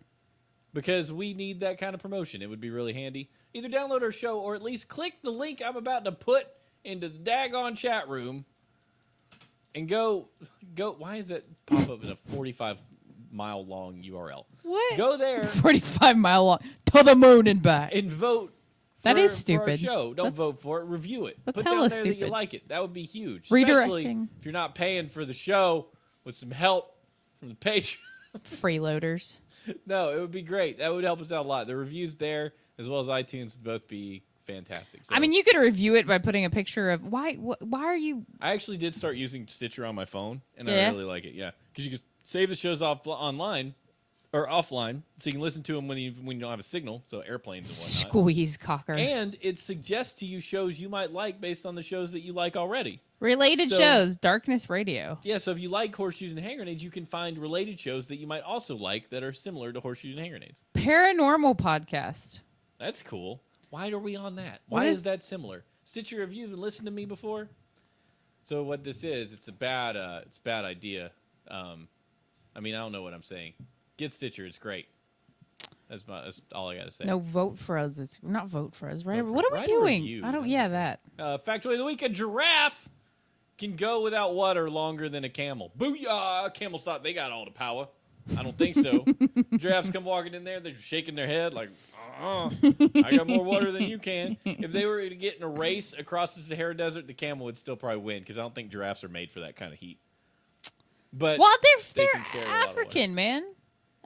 because we need that kind of promotion. It would be really handy. Either download our show or at least click the link I'm about to put into the daggone chat room and go. Why is that pop up in a 45-mile long URL? What? Go there. 45-mile long to the moon and back. And vote. That is For stupid. our show. Don't vote for it. Review it. That's Put hella down there stupid. that you like it. That would be huge. Redirecting. Especially if you're not paying for the show with some help from the Patreon. Freeloaders. No, it would be great. That would help us out a lot. The reviews there, as well as iTunes, would both be fantastic. So, I mean, you could review it by putting a picture of why are you? I actually did start using Stitcher on my phone, and Yeah? I really like it. Yeah, because you can save the shows online or offline, so you can listen to them when you don't have a signal, so airplanes and whatnot. Squeeze cocker. And it suggests to you shows you might like based on the shows that you like already. Related shows, Darkness Radio. Yeah, so if you like Horseshoes and Hand Grenades, you can find related shows that you might also like that are similar to Horseshoes and Hand Grenades. Paranormal podcast. That's cool. Why are we on that? Why is that similar? Stitcher, have you even listened to me before? So what this is, it's a bad idea. I mean, I don't know what I'm saying. Get Stitcher, it's great. That's all I gotta say. No, vote for us. It's not vote for us. Right? Vote for What us. are we Write a doing? review. I don't. Yeah, that. Factoid of the week: a giraffe can go without water longer than a camel. Booyah! Camels thought they got all the power. I don't think so. Giraffes come walking in there, they're shaking their head like, I got more water than you can. If they were to get in a race across the Sahara Desert, the camel would still probably win because I don't think giraffes are made for that kind of heat. But Well, they they're can carry a lot of African, man.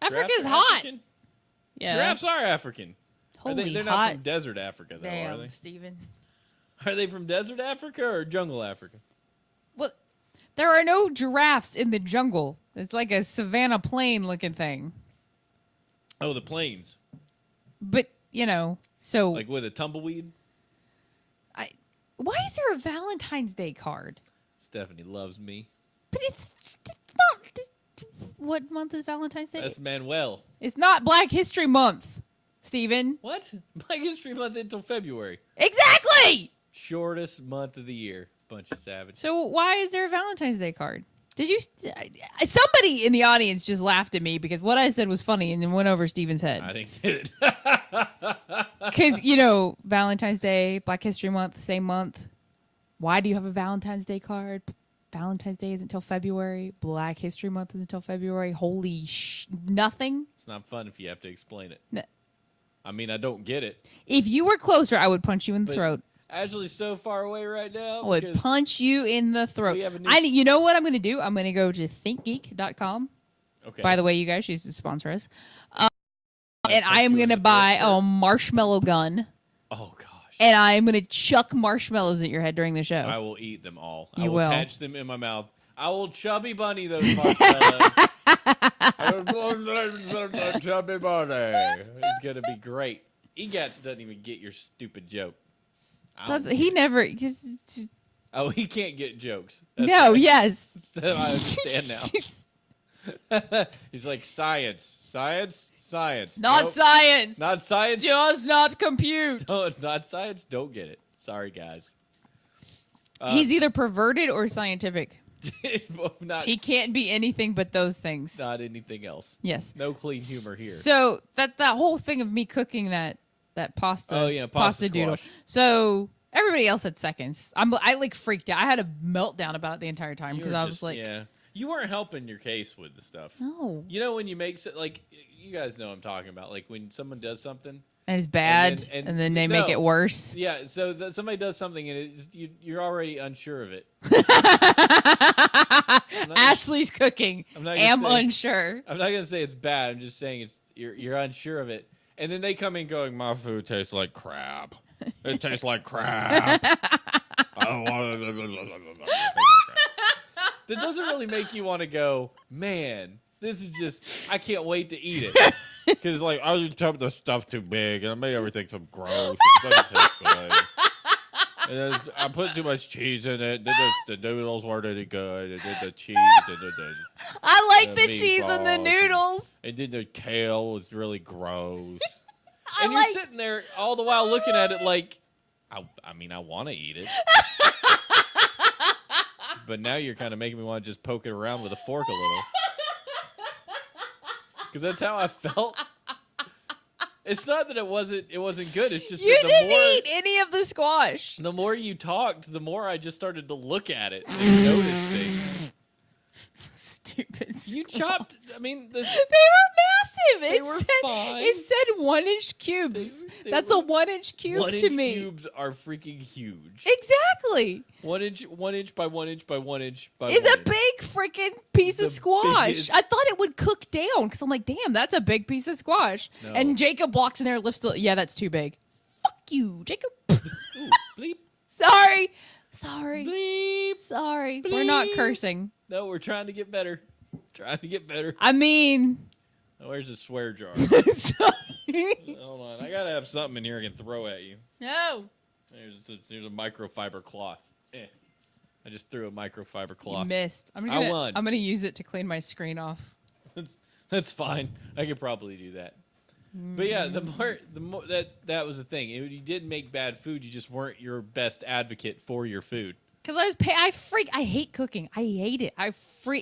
Giraffes Africa's are hot. African? Yeah. Giraffes are African. Holy They're hot. not from desert Africa, though, are Damn, they? Steven. Are they from desert Africa or jungle Africa? Well, there are no giraffes in the jungle. It's like a savanna plain looking thing. Oh, the plains. But, so... Like with a tumbleweed? Why is there a Valentine's Day card? Stephanie loves me. But it's not... what month is Valentine's Day? That's Manuel. It's not Black History Month, Steven. What? Black History Month until February. Exactly! Shortest month of the year. Bunch of savages. So why is there a Valentine's Day card? Did you... Somebody in the audience just laughed at me because what I said was funny and then went over Steven's head. I didn't get it. Because, you know, Valentine's Day, Black History Month, same month. Why do you have a Valentine's Day card? Valentine's Day isn't until February. Black History Month is until February. Holy nothing. It's not fun if you have to explain it. No. I mean, I don't get it. If you were closer, I would punch you in the throat. Ashley's so far away right now. I would punch you in the throat. We have a new You know what I'm going to do? I'm going to go to thinkgeek.com. Okay. By the way, you guys, she's to sponsor us. And I am going to buy a marshmallow gun. Oh, gosh. And I am going to chuck marshmallows at your head during the show. I will eat them all. You I will will. catch them in my mouth. I will chubby bunny those marshmallows. Chubby bunny. It's going to be great. Egats doesn't even get your stupid joke. He never... Oh, he can't get jokes. No, yes. I understand now. He's like, science. Science? Science. Not Nope. science. Not science. Does not compute. Not science. Don't get it. Sorry, guys. He's either perverted or scientific. not, He can't be anything but those things. not anything else. Yes. No clean humor here. So that whole thing of me cooking that pasta. Oh, yeah, pasta doodle. squash. So everybody else had seconds. I like freaked out. I had a meltdown about it the entire time because I was like, yeah. You weren't helping your case with the stuff. no. You know when you make like you guys know what I'm talking about. Like when someone does something. And it's bad, and then they make it worse. Yeah, so somebody does something and you're already unsure of it. Ashley's cooking. Unsure. I'm not gonna say it's bad. I'm just saying you're unsure of it. And then they come in going, my food tastes like crap. It tastes like crap. I don't want it. That doesn't really make you want to go, man, this is just, I can't wait to eat it. Because, like, I just chop the stuff too big, and I made everything so gross. It doesn't taste good. And I put too much cheese in it. Then the noodles weren't any good. And then the cheese and then I like the cheese and the noodles. And then the kale was really gross. And you're sitting there all the while looking at it like, I mean, I want to eat it. But now you're kind of making me want to just poke it around with a fork a little. Because that's how I felt. It's not that it wasn't good. It's just you didn't eat any of the squash. The more you talked, the more I just started to look at it and notice things. Stupid. You chopped. I mean, they were massive. They were fine. It said 1-inch cubes. That's a 1-inch cube to me. 1-inch cubes are freaking huge. Exactly. 1 inch by 1 inch by 1 inch by. It's 1 a big freaking piece of squash. biggest- I thought it would cook down because I'm like, damn, that's a big piece of squash. No. And Jacob walks in there, and lifts the. Yeah, that's too big. Fuck you, Jacob. Ooh, bleep. Sorry. Bleep. Sorry. We're not cursing. No, we're trying to get better. I mean. Oh, where's the swear jar? Sorry. Hold on. I got to have something in here I can throw at you. No. There's a microfiber cloth. I just threw a microfiber cloth. You missed. I won. I'm gonna use it to clean my screen off. That's fine. I could probably do that. But yeah, the more that was the thing. You didn't make bad food. You just weren't your best advocate for your food. Because I hate cooking. I hate it.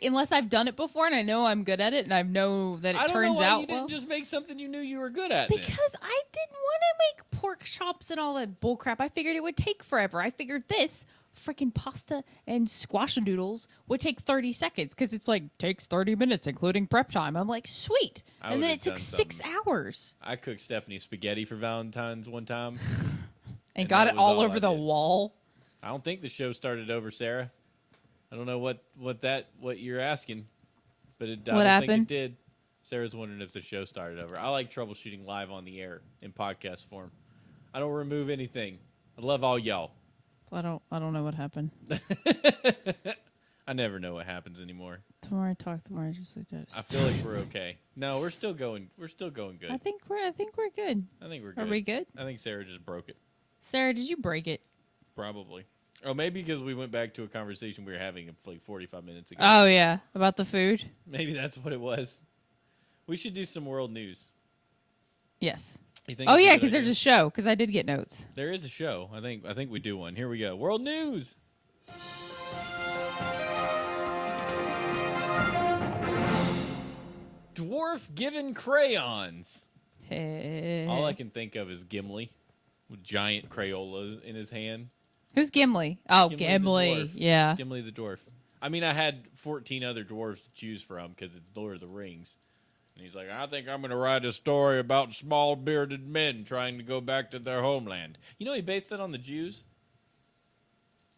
Unless I've done it before and I know I'm good at it and I know that it turns out well. I don't know why you didn't just make something you knew you were good at. Because I didn't want to make pork chops and all that bullcrap. I figured it would take forever. I figured this freaking pasta and squash noodles would take 30 seconds because it's like takes 30 minutes including prep time. I'm like, sweet. And then it took 6 hours. I cooked Stephanie spaghetti for Valentine's one time. and got it all over the wall. I don't think the show started over, Sarah. I don't know what you're asking, but I don't think it did. Sarah's wondering if the show started over. I like troubleshooting live on the air in podcast form. I don't remove anything. I love all y'all. I don't know what happened. I never know what happens anymore. The more I talk, the more I just like that. I feel like we're okay. No, we're still going. We're still going good. I think we're good. I think we're good. Are we good? I think Sarah just broke it. Sarah, did you break it? Probably. Oh, maybe because we went back to a conversation we were having like 45 minutes ago. Oh, yeah. About the food? Maybe that's what it was. We should do some world news. Yes. You think Oh, it's a yeah, good because there's idea? a show, because I did get notes. There is a show. I think we do one. Here we go. World news. Dwarf given crayons. All I can think of is Gimli with giant Crayola in his hand. Who's Gimli? Oh, Gimli the Gimli. dwarf. Yeah. Gimli the dwarf. I mean, I had 14 other dwarves to choose from because it's Lord of the Rings. And he's like, I think I'm going to write a story about small bearded men trying to go back to their homeland. You know, he based that on the Jews.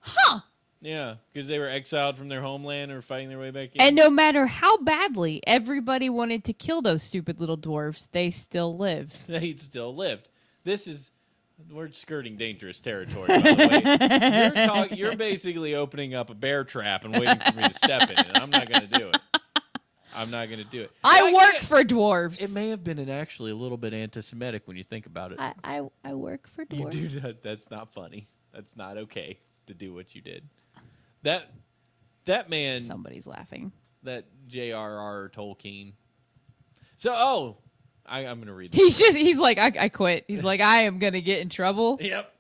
Huh. Yeah, because they were exiled from their homeland or fighting their way back in. And no matter how badly everybody wanted to kill those stupid little dwarves, they still lived. They still lived. We're skirting dangerous territory, by the way. You're basically opening up a bear trap and waiting for me to step in it. I'm not going to do it. I work for dwarves. It may have been actually a little bit anti-Semitic when you think about it. I work for You dwarves. do that. That's not funny. That's not okay to do what you did. That man, Somebody's laughing. that J.R.R. Tolkien. So, I'm going to read He's like, I quit. He's like, I am going to get in trouble. Yep.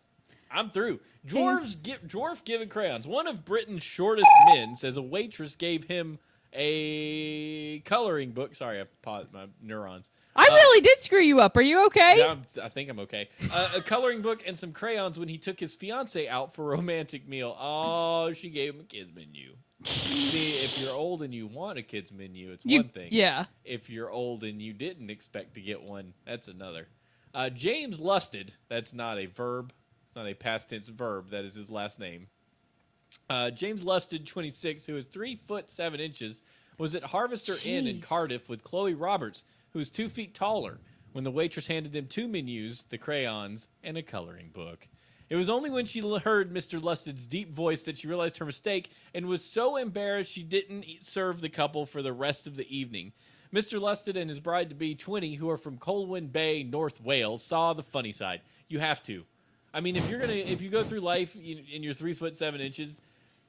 I'm through. Dwarf given crayons. One of Britain's shortest men says a waitress gave him a coloring book. Sorry, I paused my neurons. I really did screw you up. Are you okay? Yeah, I think I'm okay. A coloring book and some crayons when he took his fiancée out for a romantic meal. Oh, she gave him a kid's menu. See, if you're old and you want a kid's menu, it's one thing. Yeah. If you're old and you didn't expect to get one, that's another. James Lusted, that's not a verb. It's not a past tense verb. That is his last name. James Lusted, 26, who is 3'7", was at Harvester Inn in Cardiff with Chloe Roberts, who is 2 feet taller, when the waitress handed them 2 menus, the crayons, and a coloring book. It was only when she heard Mr. Lusted's deep voice that she realized her mistake and was so embarrassed she didn't serve the couple for the rest of the evening. Mr. Lusted and his bride-to-be, 20, who are from Colwyn Bay, North Wales, saw the funny side. You have to. I mean, if you go through life and you're 3'7",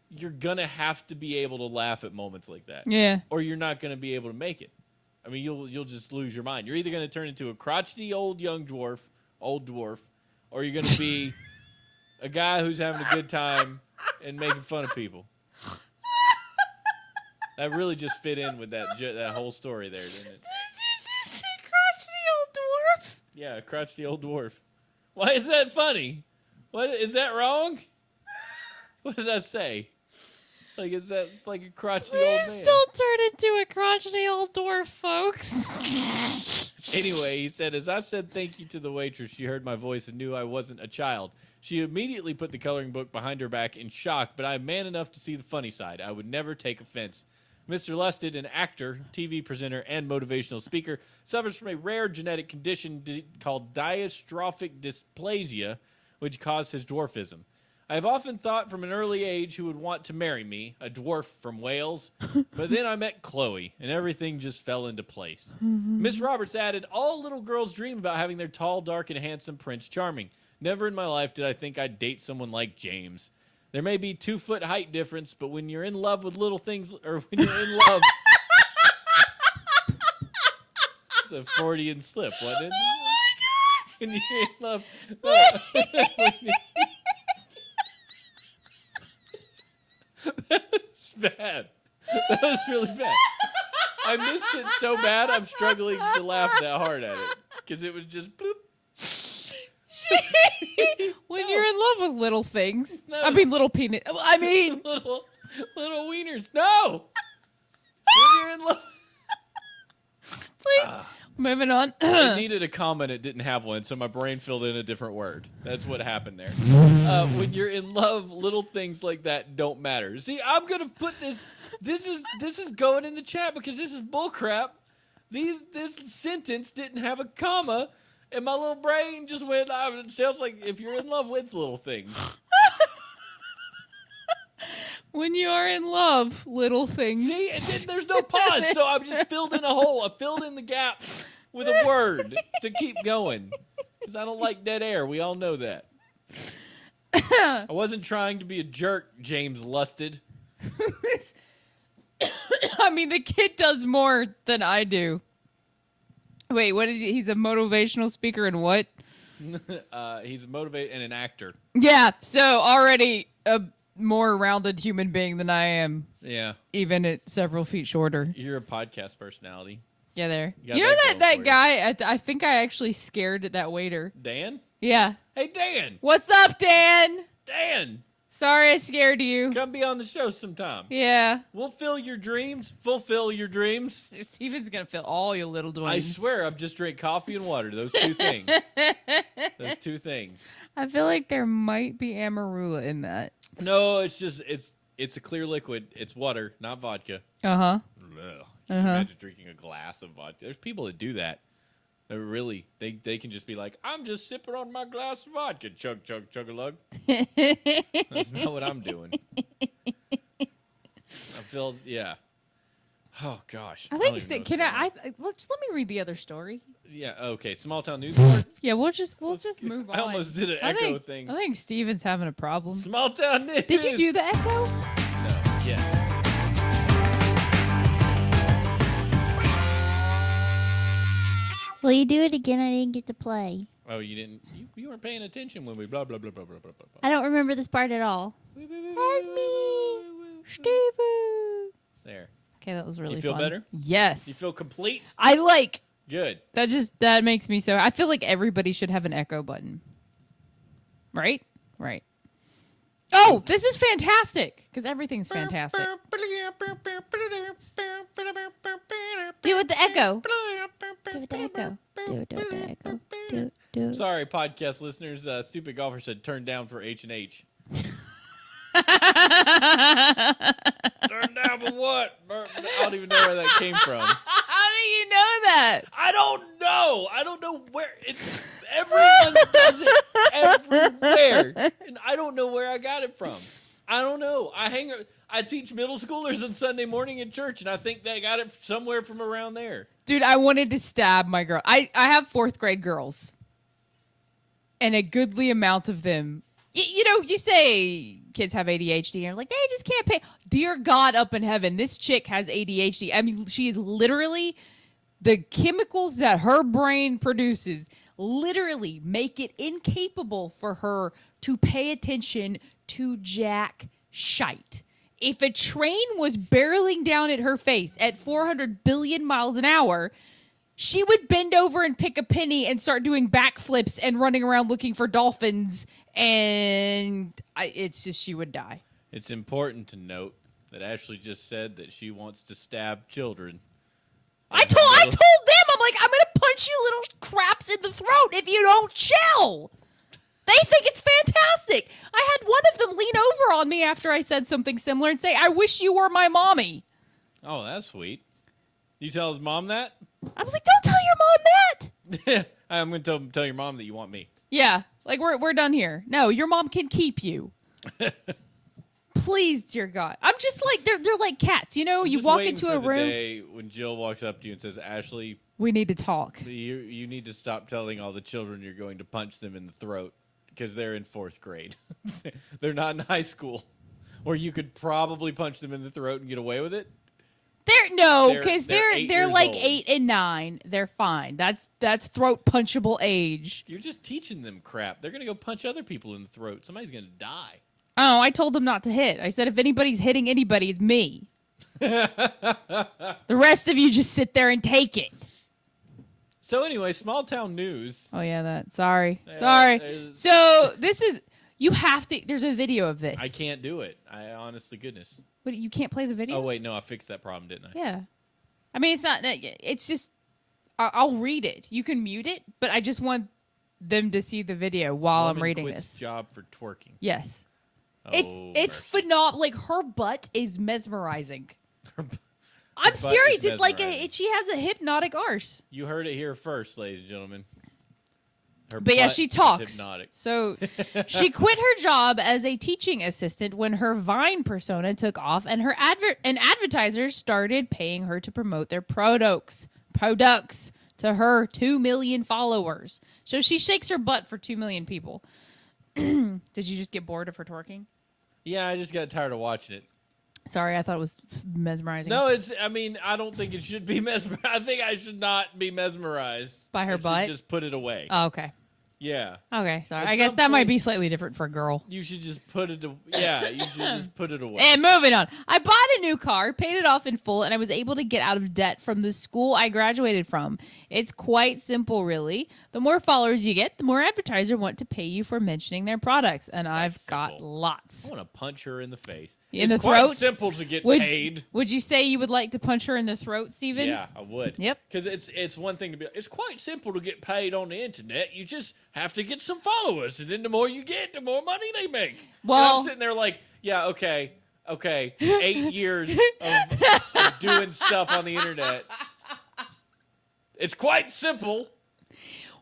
you're gonna have to be able to laugh at moments like that. Yeah. Or you're not gonna be able to make it. I mean, you'll just lose your mind. You're either gonna turn into a crotchety old dwarf, or you're gonna be a guy who's having a good time and making fun of people. That really just fit in with that whole story there, didn't it? Did you just say crotchety old dwarf? Yeah, a crotchety old dwarf. Why is that funny? What is that wrong? What did I say? Like, it's like a crotchety old man. Don't turn into a crotchety old dwarf, folks. Anyway, he said, as I said thank you to the waitress, she heard my voice and knew I wasn't a child. She immediately put the coloring book behind her back in shock, but I'm man enough to see the funny side. I would never take offense. Mr. Lusted, an actor, TV presenter, and motivational speaker, suffers from a rare genetic condition called dystrophic dysplasia, which caused his dwarfism. I have often thought from an early age who would want to marry me, a dwarf from Wales, but then I met Chloe, and everything just fell into place. Miss Roberts added, all little girls dream about having their tall, dark, and handsome Prince Charming. Never in my life did I think I'd date someone like James. There may be 2-foot height difference, but when you're in love with little things, or when you're in love... It's a Freudian slip, wasn't it? Oh my When you're in love... That was bad. That was really bad. I missed it so bad, I'm struggling to laugh that hard at it. Because it was just bloop. When you're in love with little things. No. I mean, little penis. I mean. little wieners. No! When you're in love. Please. Moving on. I needed a comma and it didn't have one, so my brain filled in a different word. That's what happened there. When you're in love, little things like that don't matter. See, I'm gonna put this. This is going in the chat because this is bullcrap. This sentence didn't have a comma, and my little brain just went. It sounds like if you're in love with little things. When you are in love, little things. See, and then there's no pause, so I've just filled in a hole. I filled in the gap with a word to keep going. Because I don't like dead air. We all know that. I wasn't trying to be a jerk, James Lusted. I mean, the kid does more than I do. Wait, what did he's a motivational speaker and what? He's a motivator and an actor. Yeah, so already a more rounded human being than I am. Yeah. Even at several feet shorter. You're a podcast personality. Yeah, there. You know that guy, I think I actually scared that waiter. Dan? Yeah. Hey, Dan. What's up, Dan? Dan. Sorry I scared you. Come be on the show sometime. Yeah. We'll fill your dreams. Fulfill your dreams. Steven's going to fill all your little dreams. I swear I've just drank coffee and water. Those two things. Those two things. I feel like there might be amarula in that. No, it's just, it's a clear liquid. It's water, not vodka. Uh-huh. Ugh. Can you imagine drinking a glass of vodka? There's people that do that. They're really, they can just be like, I'm just sipping on my glass of vodka. Chug, chug, chug-a-lug. That's not what I'm doing. I feel, yeah. Oh, gosh. I think, let me read the other story. Yeah, okay. Small town news report. Yeah, we'll just move on. I almost did an echo thing. I think Steven's having a problem. Small town news. Did you do the echo? No, yes. Will you do it again? I didn't get to play. Oh, you didn't? You weren't paying attention when we blah, blah, blah, blah, blah, blah, blah. I don't remember this part at all. Help me, Steven. There. Okay, that was really fun. You feel better? Yes. You feel complete? Good. That makes me so. I feel like everybody should have an echo button. Right? Right. Oh, this is fantastic because everything's fantastic. Do it with the echo. Do it with the echo. Do it with the echo. Do it. Sorry, podcast listeners. Stupid Golfer said turn down for H&H. Turn down for what? I don't even know where that came from. How do you know that? I don't know. I don't know where. Everyone does it everywhere. And I don't know where I got it from. I don't know. I teach middle schoolers on Sunday morning at church, and I think they got it somewhere from around there. Dude, I wanted to stab my girl. I have 4th grade girls. And a goodly amount of them. You know, you say kids have ADHD, and you're like, they just can't pay. Dear God up in heaven, this chick has ADHD. I mean, she is literally, the chemicals that her brain produces literally make it incapable for her to pay attention to jack shite. If a train was barreling down at her face at 400 billion miles an hour, she would bend over and pick a penny and start doing backflips and running around looking for dolphins, and it's just she would die. It's important to note that Ashley just said that she wants to stab children. I told them, I'm like, I'm going to punch you little craps in the throat if you don't chill. They think it's fantastic. I had one of them lean over on me after I said something similar and say, I wish you were my mommy. Oh, that's sweet. You tell his mom that? I was like, don't tell your mom that. I'm going to tell your mom that you want me. Yeah, like we're done here. No, your mom can keep you. Please, dear God. I'm just like, they're like cats. You know, you walk into a room. The day when Jill walks up to you and says, Ashley, we need to talk. You need to stop telling all the children you're going to punch them in the throat because they're in 4th grade. They're not in high school. Or you could probably punch them in the throat and get away with it. Because they're like old. 8 and 9. They're fine. That's throat punchable age. You're just teaching them crap. They're gonna go punch other people in the throat. Somebody's gonna die. Oh, I told them not to hit. I said if anybody's hitting anybody, it's me. The rest of you just sit there and take it. So anyway, small town news. Oh yeah, that. Sorry. So this is. You have to. There's a video of this. I can't do it. Honestly, goodness. But you can't play the video? Oh, wait. No, I fixed that problem, didn't I? Yeah. I mean, it's not. It's just. I'll read it. You can mute it, but I just want them to see the video while I'm reading this. Job for twerking. Yes. Oh, it's phenomenal. Like, her butt is mesmerizing. I'm serious. It's like she has a hypnotic arse. You heard it here first, ladies and gentlemen. But yeah, she talks. Hypnotic. So she quit her job as a teaching assistant when her Vine persona took off, and her advertisers started paying her to promote their products to her 2 million followers. So she shakes her butt for 2 million people. Did you just get bored of her twerking? Yeah, I just got tired of watching it. Sorry, I thought it was mesmerizing. No, I don't think it should be mesmerized. I think I should not be mesmerized. By her I should butt? just put it away. Oh, okay. Yeah. Okay, sorry. At I guess some that might point- be slightly different for a girl. You should just put it. You should just put it away. And moving on. I bought a new car, paid it off in full, and I was able to get out of debt from the school I graduated from. It's quite simple, really. The more followers you get, the more advertisers want to pay you for mentioning their products, and I've got simple. lots. I want to punch her in the face. In it's the quite throat? simple to get Would, paid. would you say you would like to punch her in the throat, Steven? Yeah, I would. Yep. Because it's one thing to be. It's quite simple to get paid on the internet. You just have to get some followers, and then the more you get, the more money they make. Well- and I'm sitting there like, yeah, okay. 8 years of doing stuff on the internet. It's quite simple.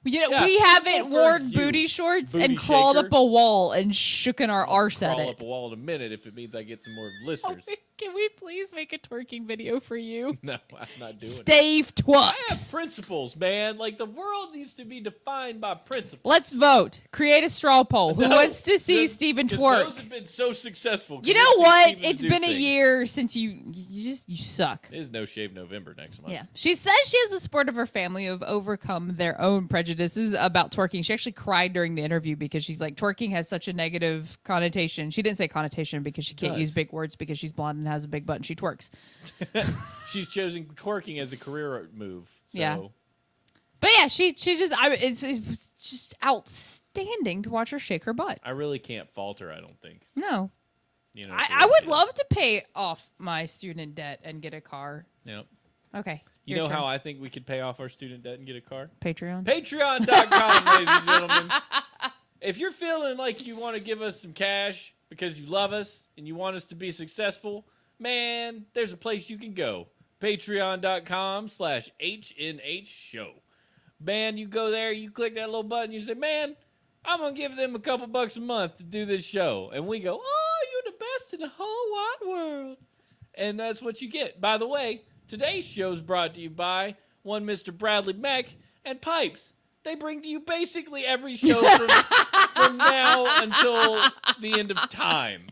You know, Yeah, we haven't for worn you, booty shorts booty and crawled shaker. up a wall and shooken our arse at Crawl it. up a wall in a minute if it means I get some more listeners. Can we please make a twerking video for you? No, I'm not doing it. Stave I have Twux. principles, man. Like, the world needs to be defined by principles. Let's vote. Create a straw poll. Who No, wants to see those- Stephen 'cause twerk? Those have been so successful. You know convincing what? Steven to It's do been a things. year since you suck. It is No Shave November next month. Yeah. She says she has the support of her family who have overcome their own prejudices about twerking. She actually cried during the interview because she's like, twerking has such a negative connotation. She didn't say connotation because she can't does. use big words because she's blonde and has a big butt and she twerks. She's chosen twerking as a career move. So. Yeah. But yeah, she just it's just outstanding to watch her shake her butt. I really can't fault her, I don't think. No. You know, I would love to pay off my student debt and get a car. Yep. Okay. You know how I think we could pay off our student debt and get a car? Patreon? Patreon.com, ladies and gentlemen. If you're feeling like you want to give us some cash because you love us and you want us to be successful, man, there's a place you can go. Patreon.com/HNH show. Man, you go there, you click that little button, you say, man, I'm going to give them a couple bucks a month to do this show. And we go, oh, you're the best in the whole wide world. And that's what you get. By the way, today's show is brought to you by one Mr. Bradley Mack and Pipes. They bring to you basically every show from now until the end of time.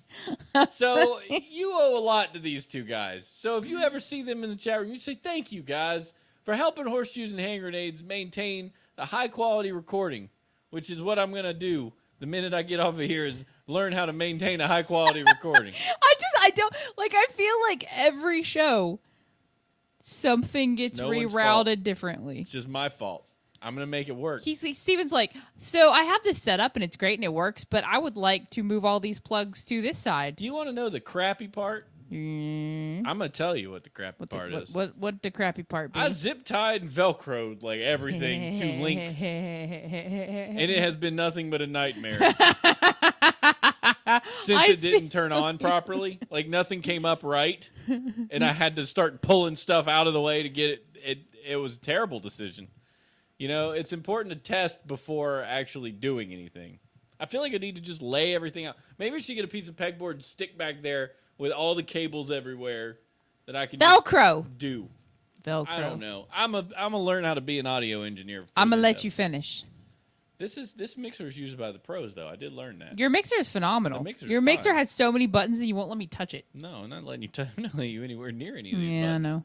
So you owe a lot to these two guys. So if you ever see them in the chat room, you say, thank you, guys, for helping Horseshoes and Hand Grenades maintain the high-quality recording, which is what I'm going to do the minute I get off of here is learn how to maintain a high-quality recording. I don't like. I feel like every show, something gets no one's rerouted differently. It's just my fault. I'm going to make it work. Steven's like, so I have this set up and it's great and it works, but I would like to move all these plugs to this side. Do you want to know the crappy part? Mm. I'm going to tell you what the crappy part is. What the crappy part be? I zip-tied and Velcroed like everything to length, and it has been nothing but a nightmare. Since it didn't turn on properly, like nothing came up right, and I had to start pulling stuff out of the way to get it. It was a terrible decision. You know, it's important to test before actually doing anything. I feel like I need to just lay everything out. Maybe I should get a piece of pegboard and stick back there with all the cables everywhere that I can Velcro. just do. Velcro. I don't know. I'm a learn how to be an audio engineer. I'm gonna let you finish. This mixer is used by the pros, though. I did learn that. Your mixer is phenomenal. The mixer's Your mixer fine. has so many buttons that you won't let me touch it. No, I'm not letting you. I'm not letting you anywhere near any of these Yeah, I buttons. know.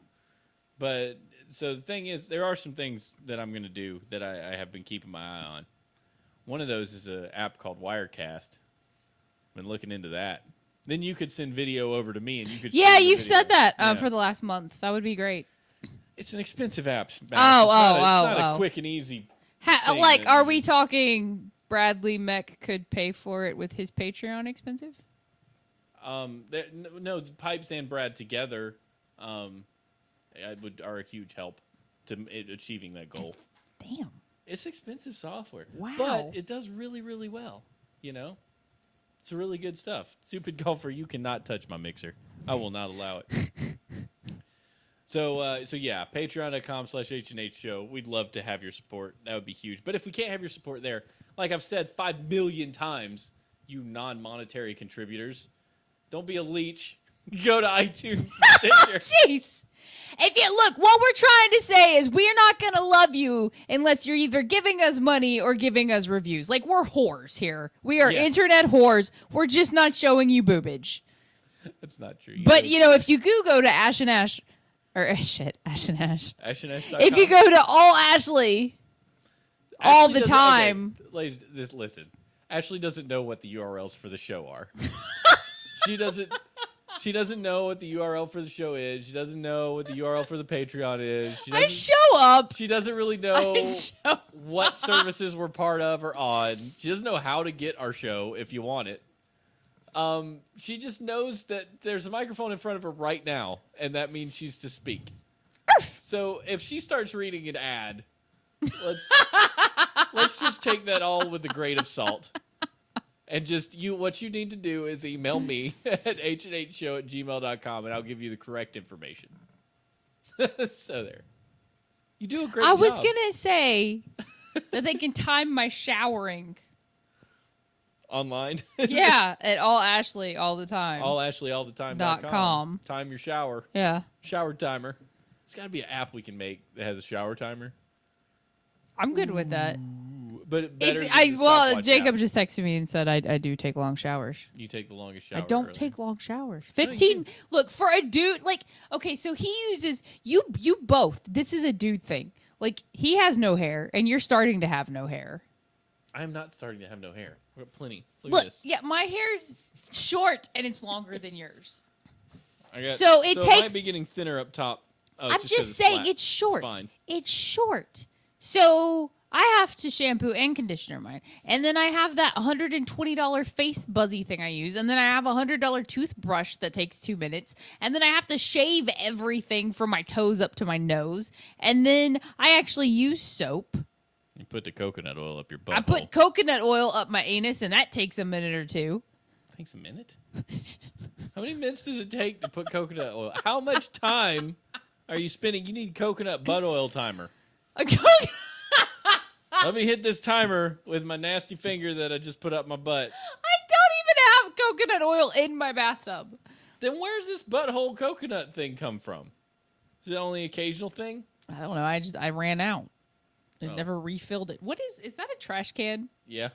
But so the thing is, there are some things that I'm going to do that I have been keeping my eye on. One of those is an app called Wirecast. Been looking into that. Then you could send video over to me, and you could. Yeah, stream the you've video. said that Yeah. for the last month. That would be great. It's an expensive app. Max. Oh, it's not oh. a quick and easy. thing Like, that are you we just- talking Bradley Meck could pay for it with his Patreon expensive? No, Pipes and Brad together, are a huge help to achieving that goal. Damn. It's expensive software. Wow. But it does really, really well. You know? It's really good stuff. Stupid golfer, you cannot touch my mixer. I will not allow it. So yeah, patreon.com/HNH show. We'd love to have your support. That would be huge. But if we can't have your support there, like I've said 5 million times, you non-monetary contributors, don't be a leech. Go to iTunes. Stitcher. Jeez. If you look, what we're trying to say is we're not going to love you unless you're either giving us money or giving us reviews. Like, we're whores here. We are internet whores. We're just not showing you boobage. That's not true. But, if you do go to Ash and Ash, or shit, Ash and Ash. AshAndAsh.com. If you go to All Ashley all the time. Okay, ladies, listen. Ashley doesn't know what the URLs for the show are. She doesn't know what the URL for the show is. She doesn't know what the URL for the Patreon is. I show up. She doesn't really know what services we're part of or on. She doesn't know how to get our show if you want it. She just knows that there's a microphone in front of her right now, and that means she's to speak. So if she starts reading an ad, let's just take that all with a grain of salt. And what you need to do is email me at handhshow@gmail.com, and I'll give you the correct information. So there. You do a great job. I was going to say that they can time my showering. Online? Yeah, at All Ashley all the time. AllAshleyAllTheTime.com. Time your shower. Yeah. Shower timer. There's got to be an app we can make that has a shower timer. I'm good with that. But Jacob just texted me and said I do take long showers. You take the longest shower. I don't take long showers. 15. Look, for a dude, okay, so he uses you both. This is a dude thing. Like, he has no hair, and you're starting to have no hair. I'm not starting to have no hair. I've got plenty. Look at this. Yeah, my hair's short, and it's longer than yours. It might be getting thinner up top. I'm just saying it's short. It's short. So I have to shampoo and conditioner mine. And then I have that $120 face buzzy thing I use. And then I have a $100 toothbrush that takes 2 minutes. And then I have to shave everything from my toes up to my nose. And then I actually use soap. You put the coconut oil up your butt. I put coconut oil up my anus, and that takes a minute or two. Takes a minute? How many minutes does it take to put coconut oil? How much time are you spending? You need coconut butt oil timer. Let me hit this timer with my nasty finger that I just put up my butt. I don't even have coconut oil in my bathtub. Then where's this butthole coconut thing come from? Is it only an occasional thing? I don't know. I ran out. I never refilled it. Is that a trash can? Yeah.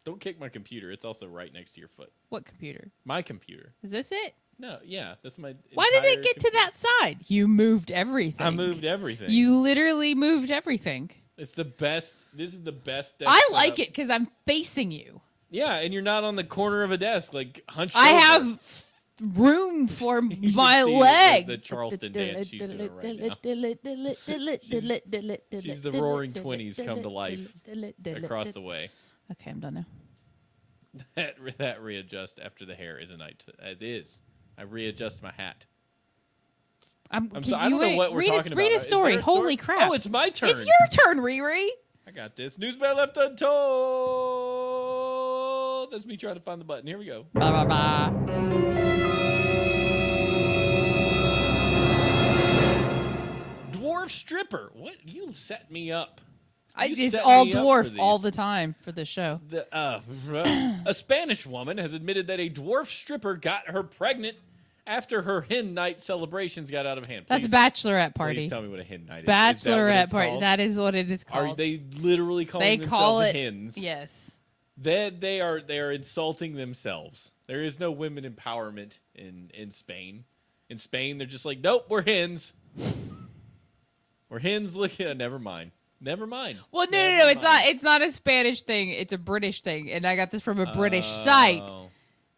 Don't kick my computer. It's also right next to your foot. What computer? My computer. Is this it? No, yeah. That's my Why did it get to that side? You moved everything. I moved everything. You literally moved everything. It's the best. This is the best desk I like it because I'm facing you. Yeah, and you're not on the corner of a desk, like hunched I over. have room for my legs. The Charleston dance she's doing right now. She's the Roaring Twenties come to life across the way. Okay, I'm done now. That readjust after the hair is a night. It is. I readjust my hat. I'm sorry. I don't know what we're talking about. Read a story. Holy crap! Oh, it's my turn. It's your turn, Riri. I got this. News bear left untold. That's me trying to find the button. Here we go. Bye bye bye. Dwarf stripper. What? You set me up. It's all dwarf all the time for this show. A Spanish woman has admitted that a dwarf stripper got her pregnant after her hen night celebrations got out of hand. That's a bachelorette party. Please tell me what a hen night is. Bachelorette party. That is what it is called. Are they literally calling themselves hens? Yes. They are insulting themselves. There is no women empowerment in Spain. In Spain, they're just like, nope, we're hens. We're hens. Never mind. Never mind. Well, no. It's not a Spanish thing. It's a British thing, and I got this from a British site.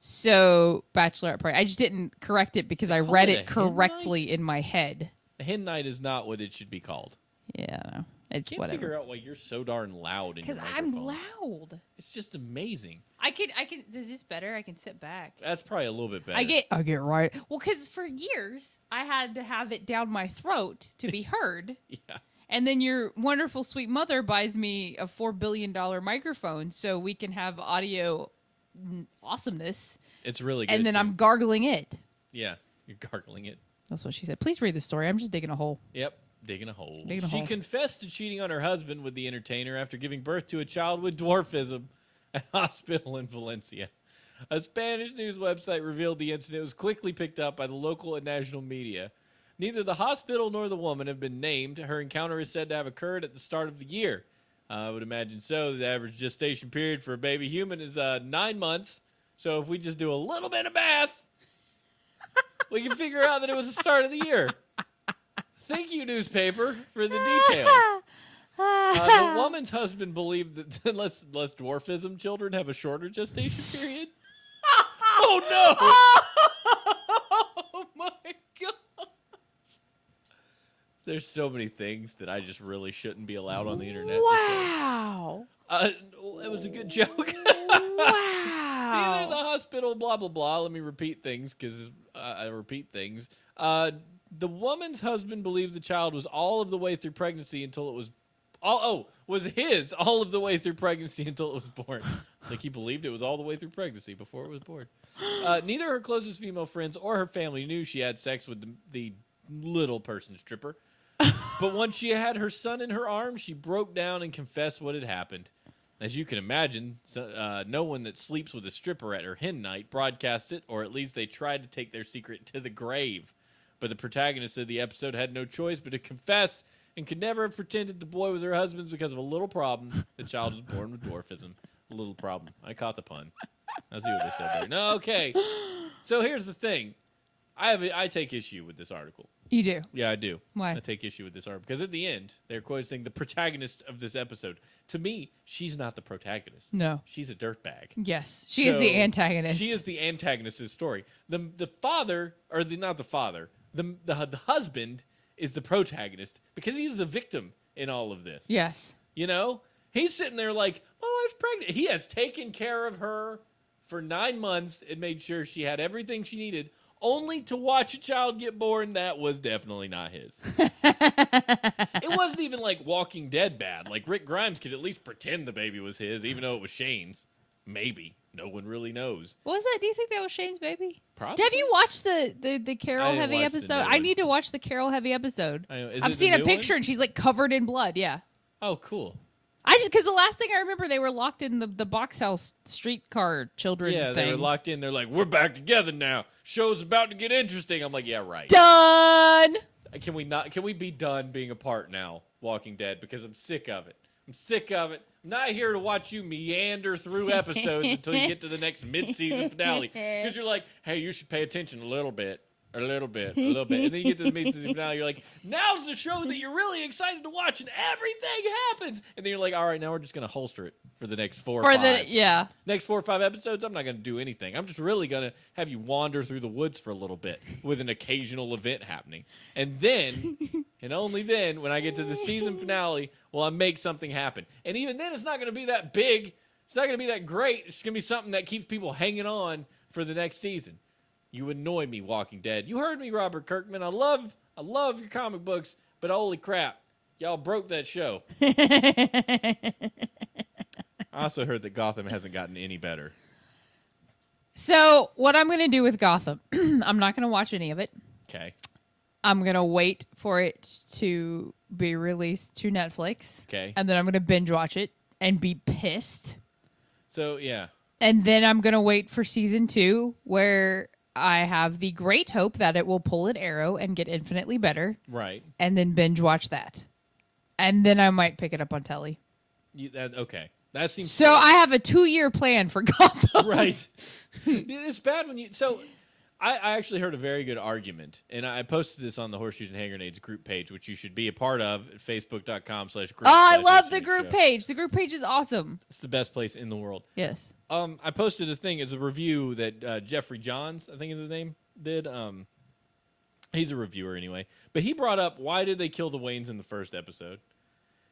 So, bachelorette party. I just didn't correct it because I read it correctly in my head. A hen night is not what it should be called. Yeah, no. It's whatever. I can't figure out why you're so darn loud in your microphone. Because I'm loud. It's just amazing. I can. Is this better? I can sit back. That's probably a little bit better. I get right. Well, because for years I had to have it down my throat to be heard. Yeah. And then your wonderful sweet mother buys me a $4 billion microphone so we can have audio awesomeness. It's really good. And then I'm gargling it. Yeah, you're gargling it. That's what she said. Please read the story. I'm just digging a hole. Yep, digging a hole. She confessed to cheating on her husband with the entertainer after giving birth to a child with dwarfism at a hospital in Valencia. A Spanish news website revealed the incident was quickly picked up by the local and national media. Neither the hospital nor the woman have been named. Her encounter is said to have occurred at the start of the year. I would imagine so. The average gestation period for a baby human is 9 months. So if we just do a little bit of math, we can figure out that it was the start of the year. Thank you, newspaper, for the details. The woman's husband believed that unless dwarfism children have a shorter gestation period. Oh, no! Oh, my gosh. There's so many things that I just really shouldn't be allowed on the internet. Wow. It was a good joke. Wow. Neither the hospital, blah, blah, blah. Let me repeat things because I repeat things. The woman's husband believes the child was all of the way through pregnancy until it was was his all of the way through pregnancy until it was born. It's like he believed it was all the way through pregnancy before it was born. Neither her closest female friends or her family knew she had sex with the little person stripper. But once she had her son in her arms, she broke down and confessed what had happened. As you can imagine, no one that sleeps with a stripper at her hen night broadcast it, or at least they tried to take their secret to the grave. But the protagonist of the episode had no choice but to confess and could never have pretended the boy was her husband's because of a little problem. The child was born with dwarfism. A little problem. I caught the pun. I see what they said there. No, okay. So here's the thing. I take issue with this article. You do? Yeah, I do. Why? I take issue with this article because at the end, they're quoting the protagonist of this episode. To me, she's not the protagonist. No. She's a dirtbag. Yes. She is the antagonist. She is the antagonist of the story. The father, or not the father, the husband is the protagonist because he's the victim in all of this. Yes. You know? He's sitting there like, my wife's pregnant. He has taken care of her for 9 months and made sure she had everything she needed, only to watch a child get born. That was definitely not his. It wasn't even like Walking Dead bad. Like Rick Grimes could at least pretend the baby was his, even though it was Shane's. Maybe. No one really knows. Was that? Do you think that was Shane's baby? Probably. Have you watched the Carol Heavy watch the episode? new I one. need to watch the Carol Heavy episode. I've it seen the a new picture one? and she's like covered in blood. Yeah. Oh, cool. Because the last thing I remember, they were locked in the box house streetcar children Yeah, thing. they were locked in. They're like, we're back together now. Show's about to get interesting. I'm like, yeah, right. Done. Can we be done being apart now, Walking Dead? Because I'm sick of it. I'm sick of it. I'm not here to watch you meander through episodes until you get to the next mid-season finale. Because you're like, hey, you should pay attention a little bit. A little bit. And then you get to the mid-season finale, you're like, now's the show that you're really excited to watch, and everything happens. And then you're like, all right, now we're just going to holster it for the next 4 or 5. Next 4 or 5 episodes, I'm not going to do anything. I'm just really going to have you wander through the woods for a little bit with an occasional event happening. And then, and only then, when I get to the season finale, will I make something happen. And even then, it's not going to be that big. It's not going to be that great. It's going to be something that keeps people hanging on for the next season. You annoy me, Walking Dead. You heard me, Robert Kirkman. I love your comic books, but holy crap, y'all broke that show. I also heard that Gotham hasn't gotten any better. So what I'm going to do with Gotham, I'm not going to watch any of it. Okay. I'm going to wait for it to be released to Netflix. Okay. And then I'm going to binge watch it and be pissed. So, yeah. And then I'm going to wait for season 2 where I have the great hope that it will pull an arrow and get infinitely better. Right. And then binge watch that. And then I might pick it up on telly. Okay. That seems so. I have a 2-year plan for Gotham. Right. It's bad when you. So I actually heard a very good argument, and I posted this on the Horseshoes and Hand Grenades group page, which you should be a part of at facebook.com/group. Oh, I love the group page. The group page is awesome. It's the best place in the world. Yes. I posted a thing as a review that Jeffrey Johns, I think is his name, did. He's a reviewer anyway. But he brought up, why did they kill the Waynes in the first episode?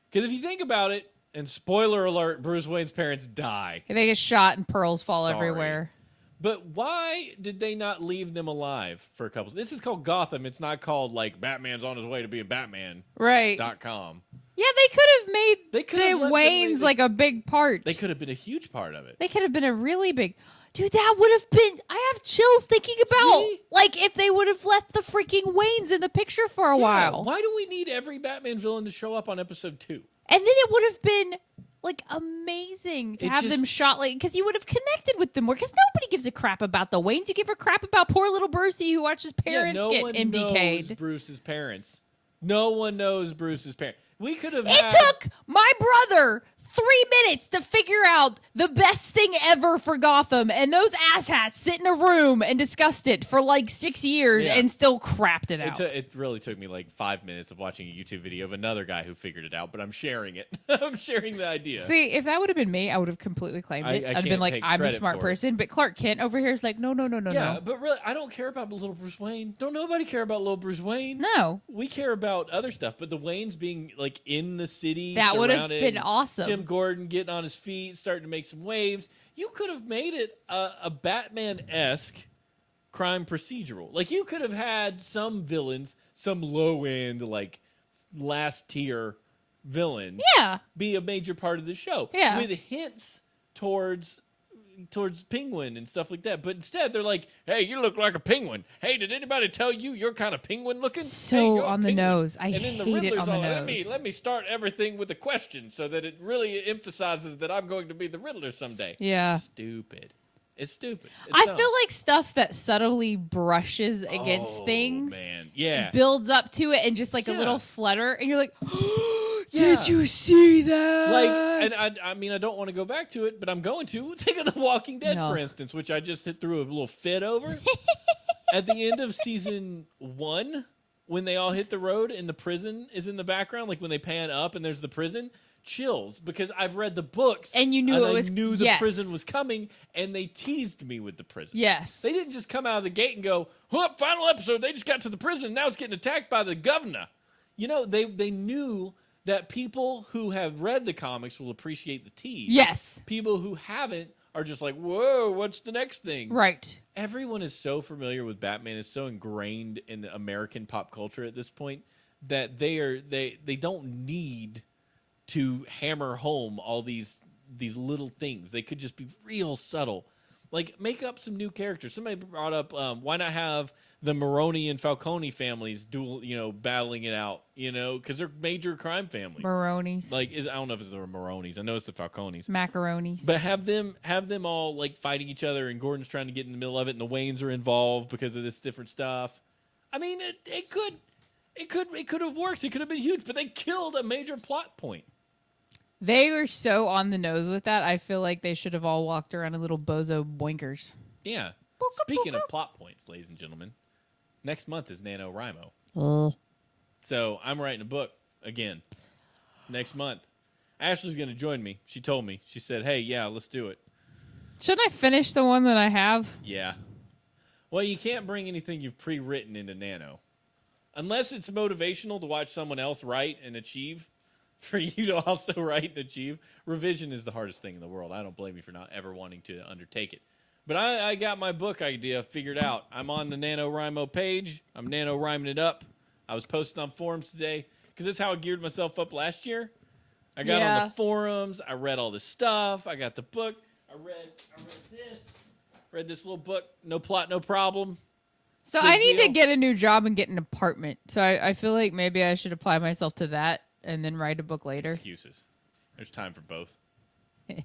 Because if you think about it, and spoiler alert, Bruce Wayne's parents die. They get shot and pearls fall Sorry. everywhere. But why did they not leave them alive for a couple? This is called Gotham. It's not called, like, Batman's on his way to being Batman.com. Right. Yeah, they could have made the Waynes like a big part. They could have been a huge part of it. They could have been a really big... Dude, that would have been... I have chills thinking about, like, if they would have left the freaking Waynes in the picture for a while. Why do we need every Batman villain to show up on episode 2? And then it would have been... like amazing to It have just- them shot like because you would have connected with them more. Because nobody gives a crap about the Waynes. You give a crap about poor little Brucey who watches parents no get one MDK'd. knows Bruce's parents. No one knows Bruce's parents. We could have. It took my brother 3 minutes to figure out the best thing ever for Gotham, and those asshats sit in a room and discussed it for like 6 years Yeah. and still crapped it out. It really took me like 5 minutes of watching a YouTube video of another guy who figured it out, but I'm sharing it. I'm sharing the idea. See, if that would have been me, I would have completely claimed it. I I'd have been can't like, take I'm a credit smart for it. person. But Clark Kent over here is like, no. Yeah, but really, I don't care about little Bruce Wayne. Don't nobody care about little Bruce Wayne. No. We care about other stuff, but the Waynes being like in the city, That would have surrounded, been awesome. Jim Gordon getting on his feet, starting to make some waves. You could have made it a Batman-esque crime procedural. Like you could have had some villains, some low-end, like last-tier villains, Yeah. be a major part of the show. Yeah. With hints towards Penguin and stuff like that. But instead, they're like, hey, you look like a penguin. Hey, did anybody tell you you're kind of penguin looking? So Hey, you're a on the penguin." nose. I and then the hate it Riddler's on the all, nose. Let me start everything with a question so that it really emphasizes that I'm going to be the Riddler someday. Yeah. Stupid. It's stupid. It's I dumb. feel like stuff that subtly brushes against Oh, things man. Yeah. builds up to it and just like a Yeah. little flutter. And you're like, Yeah. did you see that? Like, and I mean, I don't want to go back to it, but I'm going to. Think of The Walking Dead, No. for instance, which I just hit through a little fit over. At the end of season 1, when they all hit the road and the prison is in the background, like when they pan up and there's the prison, chills, because I've read the books. And you knew it was- I knew the yes. prison was coming, and they teased me with the prison. Yes. They didn't just come out of the gate and go, whoop, final episode, they just got to the prison, now it's getting attacked by the governor. You know, they knew that people who have read the comics will appreciate the tease. Yes. People who haven't are just like, whoa, what's the next thing? Right. Everyone is so familiar with Batman, is so ingrained in the American pop culture at this point that they don't need to hammer home all these little things. They could just be real subtle. Like, make up some new characters. Somebody brought up, why not have the Maroni and Falcone families battling it out, because they're major crime families. Maronis. Like, I don't know if it's the Maronis. I know it's the Falcones. Macaronis. But have them all like fighting each other, and Gordon's trying to get in the middle of it, and the Waynes are involved because of this different stuff. I mean, it could have worked. It could have been huge, but they killed a major plot point. They were so on the nose with that. I feel like they should have all walked around in little bozo boinkers. Yeah. Speaking of plot points, ladies and gentlemen, next month is NaNoWriMo. So I'm writing a book again next month. Ashley's going to join me. She told me. She said, hey, yeah, let's do it. Shouldn't I finish the one that I have? Yeah. Well, you can't bring anything you've pre-written into Nano. Unless it's motivational to watch someone else write and achieve, for you to also write and achieve. Revision is the hardest thing in the world. I don't blame you for not ever wanting to undertake it. But I got my book idea figured out. I'm on the NaNoWriMo page. I'm NaNoWriming it up. I was posting on forums today because that's how I geared myself up last year. I got on the forums. I read all this stuff. I got the book. I read this. Read this little book, No Plot, No Problem. So Big I need to deal. get a new job and get an apartment. So I feel like maybe I should apply myself to that and then write a book later. Excuses. There's time for both.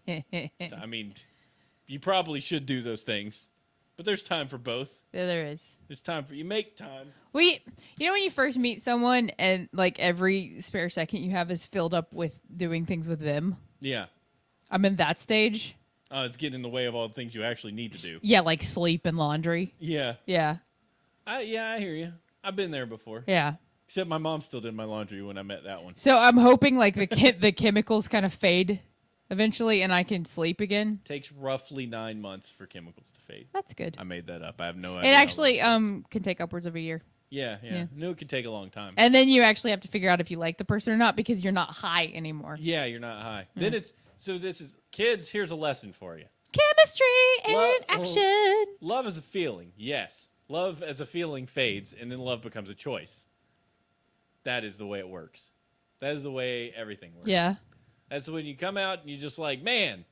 I mean, you probably should do those things, but there's time for both. Yeah, there is. There's time for you make time. You know when you first meet someone and like every spare second you have is filled up with doing things with them? Yeah. I'm in that stage. It's getting in the way of all the things you actually need to do. Yeah, like sleep and laundry. Yeah. Yeah. I hear you. I've been there before. Yeah. Except my mom still did my laundry when I met that one. So I'm hoping like the chemicals kind of fade eventually and I can sleep again. Takes roughly 9 months for chemicals to fade. That's good. I made that up. I have no It idea. how actually long- can take upwards of a year. Yeah. yeah. Knew it could take a long time. And then you actually have to figure out if you like the person or not because you're not high anymore. Yeah, you're not high. Then it's this is kids, here's a lesson for you. Chemistry in Well- action. Love is a feeling, yes. Love as a feeling fades, and then love becomes a choice. That is the way it works. That is the way everything works. Yeah. That's when you come out and you're just like, man,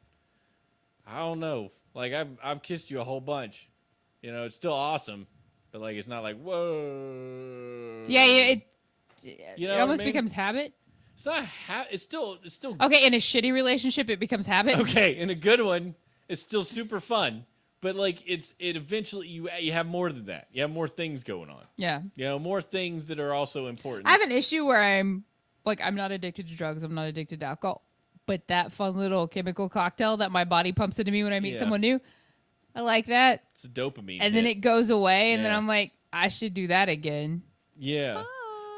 I don't know. Like, I've kissed you a whole bunch. It's still awesome, but, like, it's not like, whoa. Yeah, it You know it what almost I mean? becomes habit. It's not it's still Okay, in a shitty relationship, it becomes habit. okay. In a good one, it's still super fun. But like it eventually you have more than that. You have more things going on. Yeah. You know, more things that are also important. I have an issue where I'm not addicted to drugs. I'm not addicted to alcohol. But that fun little chemical cocktail that my body pumps into me when I meet someone new, I like that. It's a dopamine. And then it goes away, and then Yeah. I'm like, I should do that again. Yeah.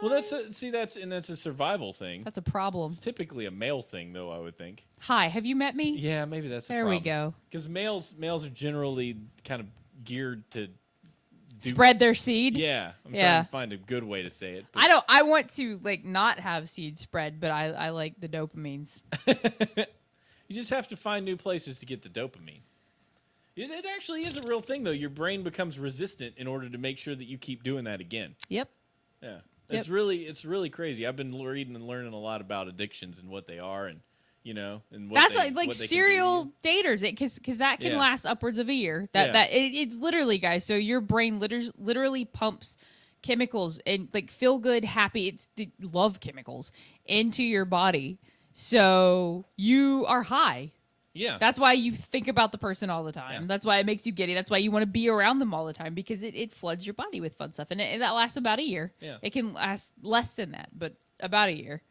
Well, that's a survival thing. That's a problem. It's typically a male thing, though. I would think. Hi, have you met me? Yeah, maybe that's There we go. Because males are generally kind of geared to Spread their seed. Yeah, I'm trying to find a good way to say it. But I want to like not have seed spread, but I like the dopamines. you just have to find new places to get the dopamine. It actually is a real thing, though. Your brain becomes resistant in order to make sure that you keep doing that again. Yep. Yeah. It's really crazy. I've been reading and learning a lot about addictions and what they are, and and what That's they, like what they serial daters, because that can last upwards of a year. It's literally, guys. So your brain literally pumps chemicals and like feel good, happy. It's the love chemicals into your body, so you are high. Yeah. That's why you think about the person all the time. Yeah. That's why it makes you giddy. That's why you want to be around them all the time, because it floods your body with fun stuff. And that lasts about a year. Yeah. It can last less than that, but about a year.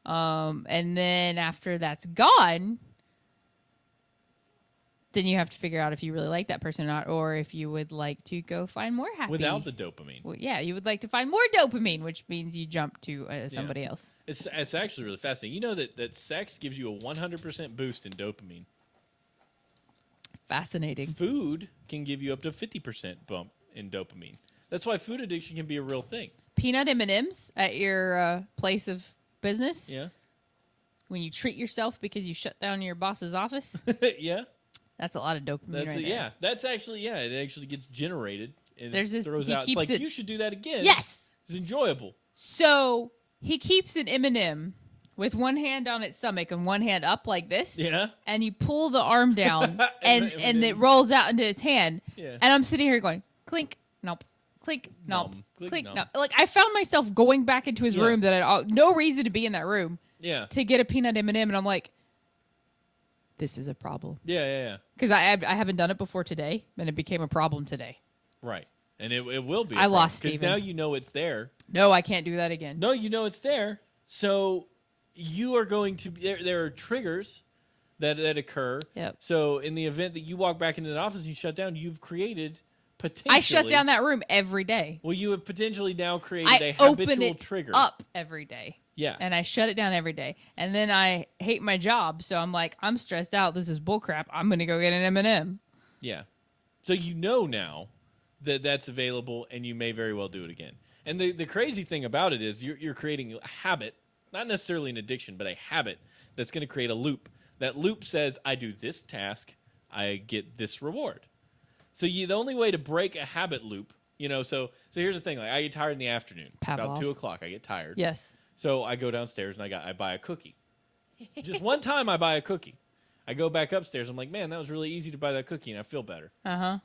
And then after that's gone, then you have to figure out if you really like that person or not, or if you would like to go find more happy. Without the dopamine. Well, yeah, you would like to find more dopamine, which means you jump to somebody else. It's actually really fascinating. You know that sex gives you a 100% boost in dopamine. Fascinating. Food can give you up to 50% bump in dopamine. That's why food addiction can be a real thing. Peanut M&Ms at your place of business. Yeah. When you treat yourself because you shut down your boss's office. Yeah. That's a lot of dopamine right there. Yeah. That's actually, it actually gets generated and There's it this, throws he out. It's keeps like, it, you should do that again. yes. It's enjoyable. So he keeps an M&M with one hand on its stomach and one hand up like this. Yeah. And you pull the arm down And and it rolls out into his hand. Yeah. And I'm sitting here going, clink, nope. Clink, nope. Nom. Clink, Nom. nope. Like, I found myself going back into his room that I had no reason to be in that room. Yeah. To get a peanut M&M, and I'm like, this is a problem. Yeah. Because I haven't done it before today, and it became a problem today. Right. And it will be. I lost Because Steven. now you know it's there. No, I can't do that again. No, you know it's there. So you are going to there are triggers that occur. Yep. So in the event that you walk back into the office and you shut down, you've created potentially. I shut down that room every day. Well, you have potentially now created a I open habitual it trigger. up every day. Yeah. And I shut it down every day. And then I hate my job, so I'm like, I'm stressed out. This is bullcrap. I'm going to go get an M&M. Yeah. So you know now that that's available, and you may very well do it again. And the crazy thing about it is you're creating a habit, not necessarily an addiction, but a habit that's going to create a loop. That loop says, I do this task, I get this reward. So the only way to break a habit loop, so here's the thing. Like, I get tired in the afternoon. Pavlov. About 2 o'clock, I get tired. Yes. So I go downstairs and I buy a cookie. Just one time I buy a cookie. I go back upstairs. I'm like, man, that was really easy to buy that cookie, and I feel better. Uh-huh.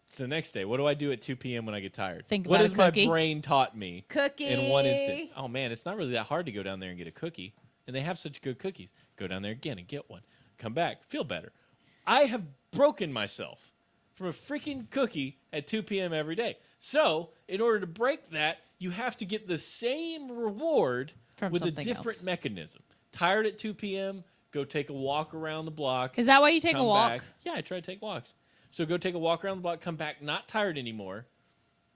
So the next day, what do I do at 2 p.m. when I get tired? Think what about has a cookie. my brain taught me Cookie. in one instant? Oh, man, it's not really that hard to go down there and get a cookie. And they have such good cookies. Go down there again and get one. Come back. Feel better. I have broken myself from a freaking cookie at 2 p.m. every day. So in order to break that, you have to get the same reward From with a something different else. mechanism. Tired at 2 p.m., go take a walk around the block. Is that why you take a come walk? back. Yeah, I try to take walks. So go take a walk around the block, come back not tired anymore.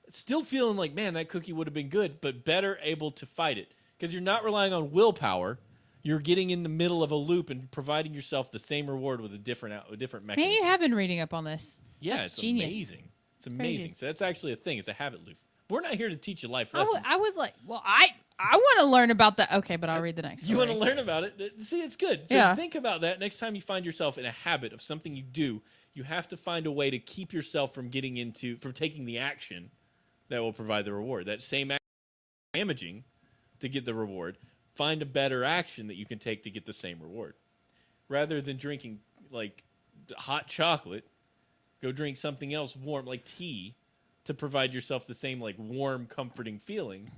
Still feeling like, man, that cookie would have been good, but better able to fight it. Because you're not relying on willpower. You're getting in the middle of a loop and providing yourself the same reward with a different mechanism. Maybe you have been reading up on this. Yeah, That's it's genius. amazing. It's amazing. genius. So that's actually a thing. It's a habit loop. We're not here to teach you life I lessons. would like, well, I want to learn about that. Okay, but I'll read the next You want to story. learn about it? See, it's good. So Yeah. think about that. Next time you find yourself in a habit of something you do, you have to find a way to keep yourself from taking the action that will provide the reward. That same action damaging to get the reward. Find a better action that you can take to get the same reward. Rather than drinking like hot chocolate, go drink something else warm like tea to provide yourself the same like warm, comforting feeling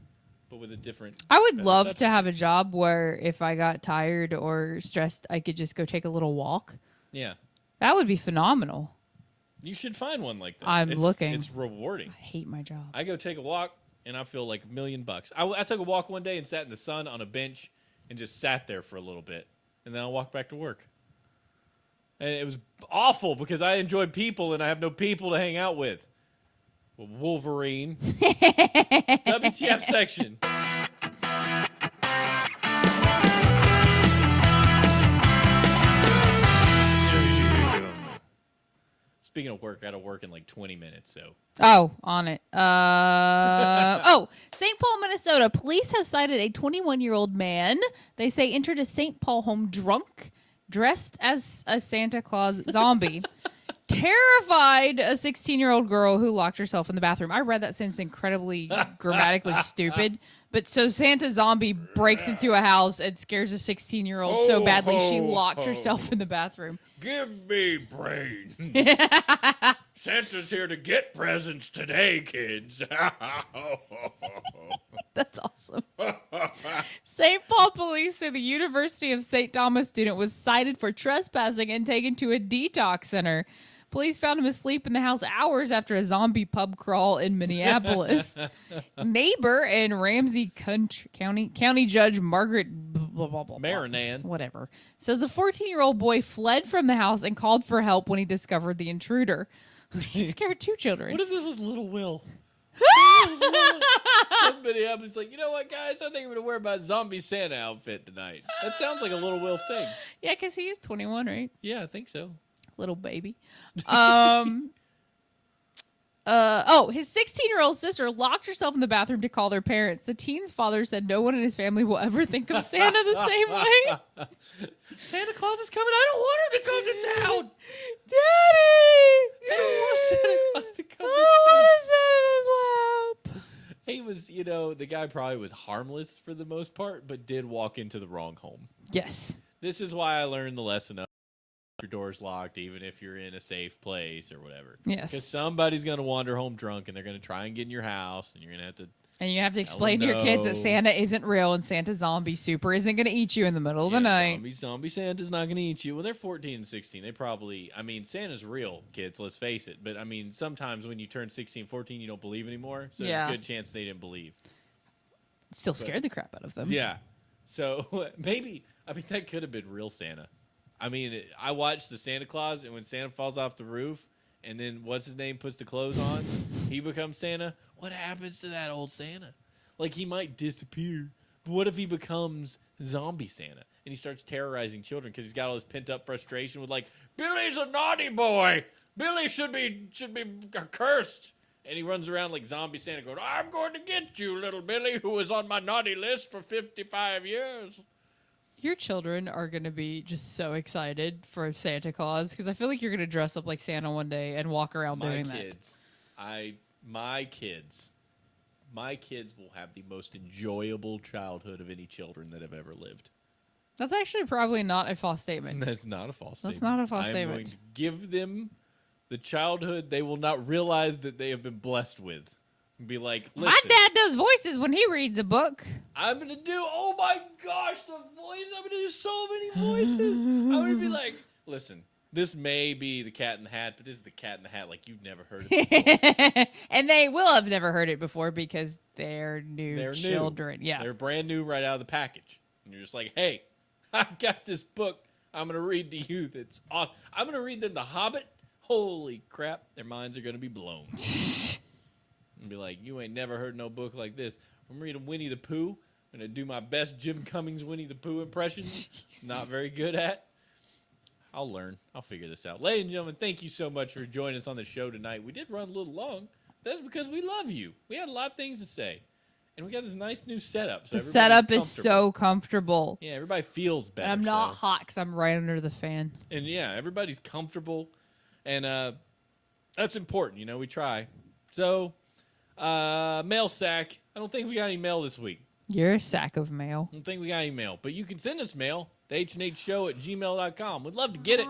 but with a different. I would better love touch. to have a job where if I got tired or stressed, I could just go take a little walk. Yeah. That would be phenomenal. You should find one like that. I'm looking. It's rewarding. I hate my job. I go take a walk, and I feel like $1,000,000. I took a walk one day and sat in the sun on a bench and just sat there for a little bit, and then I walked back to work. And it was awful because I enjoy people, and I have no people to hang out with. Well, Wolverine. WTF section. Speaking of work, I got to work in like 20 minutes, so. Oh, on it. St. Paul, Minnesota. Police have cited a 21-year-old man, they say entered a St. Paul home drunk, dressed as a Santa Claus zombie, terrified a 16-year-old girl who locked herself in the bathroom. I read that sentence incredibly grammatically stupid. But so Santa zombie breaks into a house and scares a 16-year-old so badly she locked herself in the bathroom. Give me brains. Santa's here to get presents today, kids. That's awesome. St. Paul police say the University of St. Thomas student was cited for trespassing and taken to a detox center. Police found him asleep in the house hours after a zombie pub crawl in Minneapolis. Neighbor and Ramsey County Judge Margaret Marinan. whatever says a 14-year-old boy fled from the house and called for help when he discovered the intruder. He scared 2 children. What if this was Little Will? Somebody up is like, you know what, guys? I think I'm going to wear my zombie Santa outfit tonight. That sounds like a Little Will thing. Yeah, because he is 21, right? Yeah, I think so. Little baby. His 16-year-old sister locked herself in the bathroom to call their parents. The teen's father said no one in his family will ever think of Santa the same way. Santa Claus is coming. I don't want him to come to town. Daddy! I don't want Santa Claus to come I don't want a Santa in his lap. He was, the guy probably was harmless for the most part, but did walk into the wrong home. Yes. This is why I learned the lesson of your door's locked, even if you're in a safe place or whatever. Yes. Because somebody's going to wander home drunk, and they're going to try and get in your house, and you're going to have to... And you have to explain to your kids that Santa isn't real and Santa zombie super isn't going to eat you in the middle of the night. Zombie Santa's not going to eat you. Well, they're 14 and 16. They probably... Santa's real, kids, let's face it. But, sometimes when you turn 16, 14, you don't believe anymore. So there's a good chance they didn't believe. Still scared the crap out of them. Yeah. So maybe... that could have been real Santa. I watched the Santa Claus, and when Santa falls off the roof, and then what's his name puts the clothes on, he becomes Santa. What happens to that old Santa? Like, he might disappear. But what if he becomes zombie Santa, and he starts terrorizing children because he's got all this pent-up frustration with, like, Billy's a naughty boy. Billy should be cursed. And he runs around like zombie Santa going, I'm going to get you, little Billy, who was on my naughty list for 55 years. Your children are going to be just so excited for Santa Claus because I feel like you're going to dress up like Santa one day and walk around doing that. My kids will have the most enjoyable childhood of any children that have ever lived. That's actually probably not a false statement. That's not a false statement. That's not a false I'm statement. going to give them the childhood they will not realize that they have been blessed with. And be like, listen. My dad does voices when he reads a book. I'm going to do, oh my gosh, the voice. I'm going to do so many voices. I'm going to be like, listen, this may be the Cat in the Hat, but this is the Cat in the Hat like you've never heard it before. And they will have never heard it before because they're new children. New. Yeah. They're brand new right out of the package. And you're just like, hey, I got this book I'm going to read to you that's awesome. I'm going to read them The Hobbit. Holy crap, their minds are going to be blown. And be like, you ain't never heard no book like this. I'm reading Winnie the Pooh. I'm going to do my best Jim Cummings Winnie the Pooh impression. Not very good at. I'll learn. I'll figure this out. Ladies and gentlemen, thank you so much for joining us on the show tonight. We did run a little long. That's because we love you. We had a lot of things to say. And we got this nice new setup. So the setup is so comfortable. Yeah, everybody feels better. And I'm not hot because I'm right under the fan. And yeah, everybody's comfortable. And that's important. We try. So... mail sack. I don't think we got any mail this week. You're a sack of mail. I don't think we got any mail. But you can send us mail. thehnhshow@gmail.com. We'd love to get it.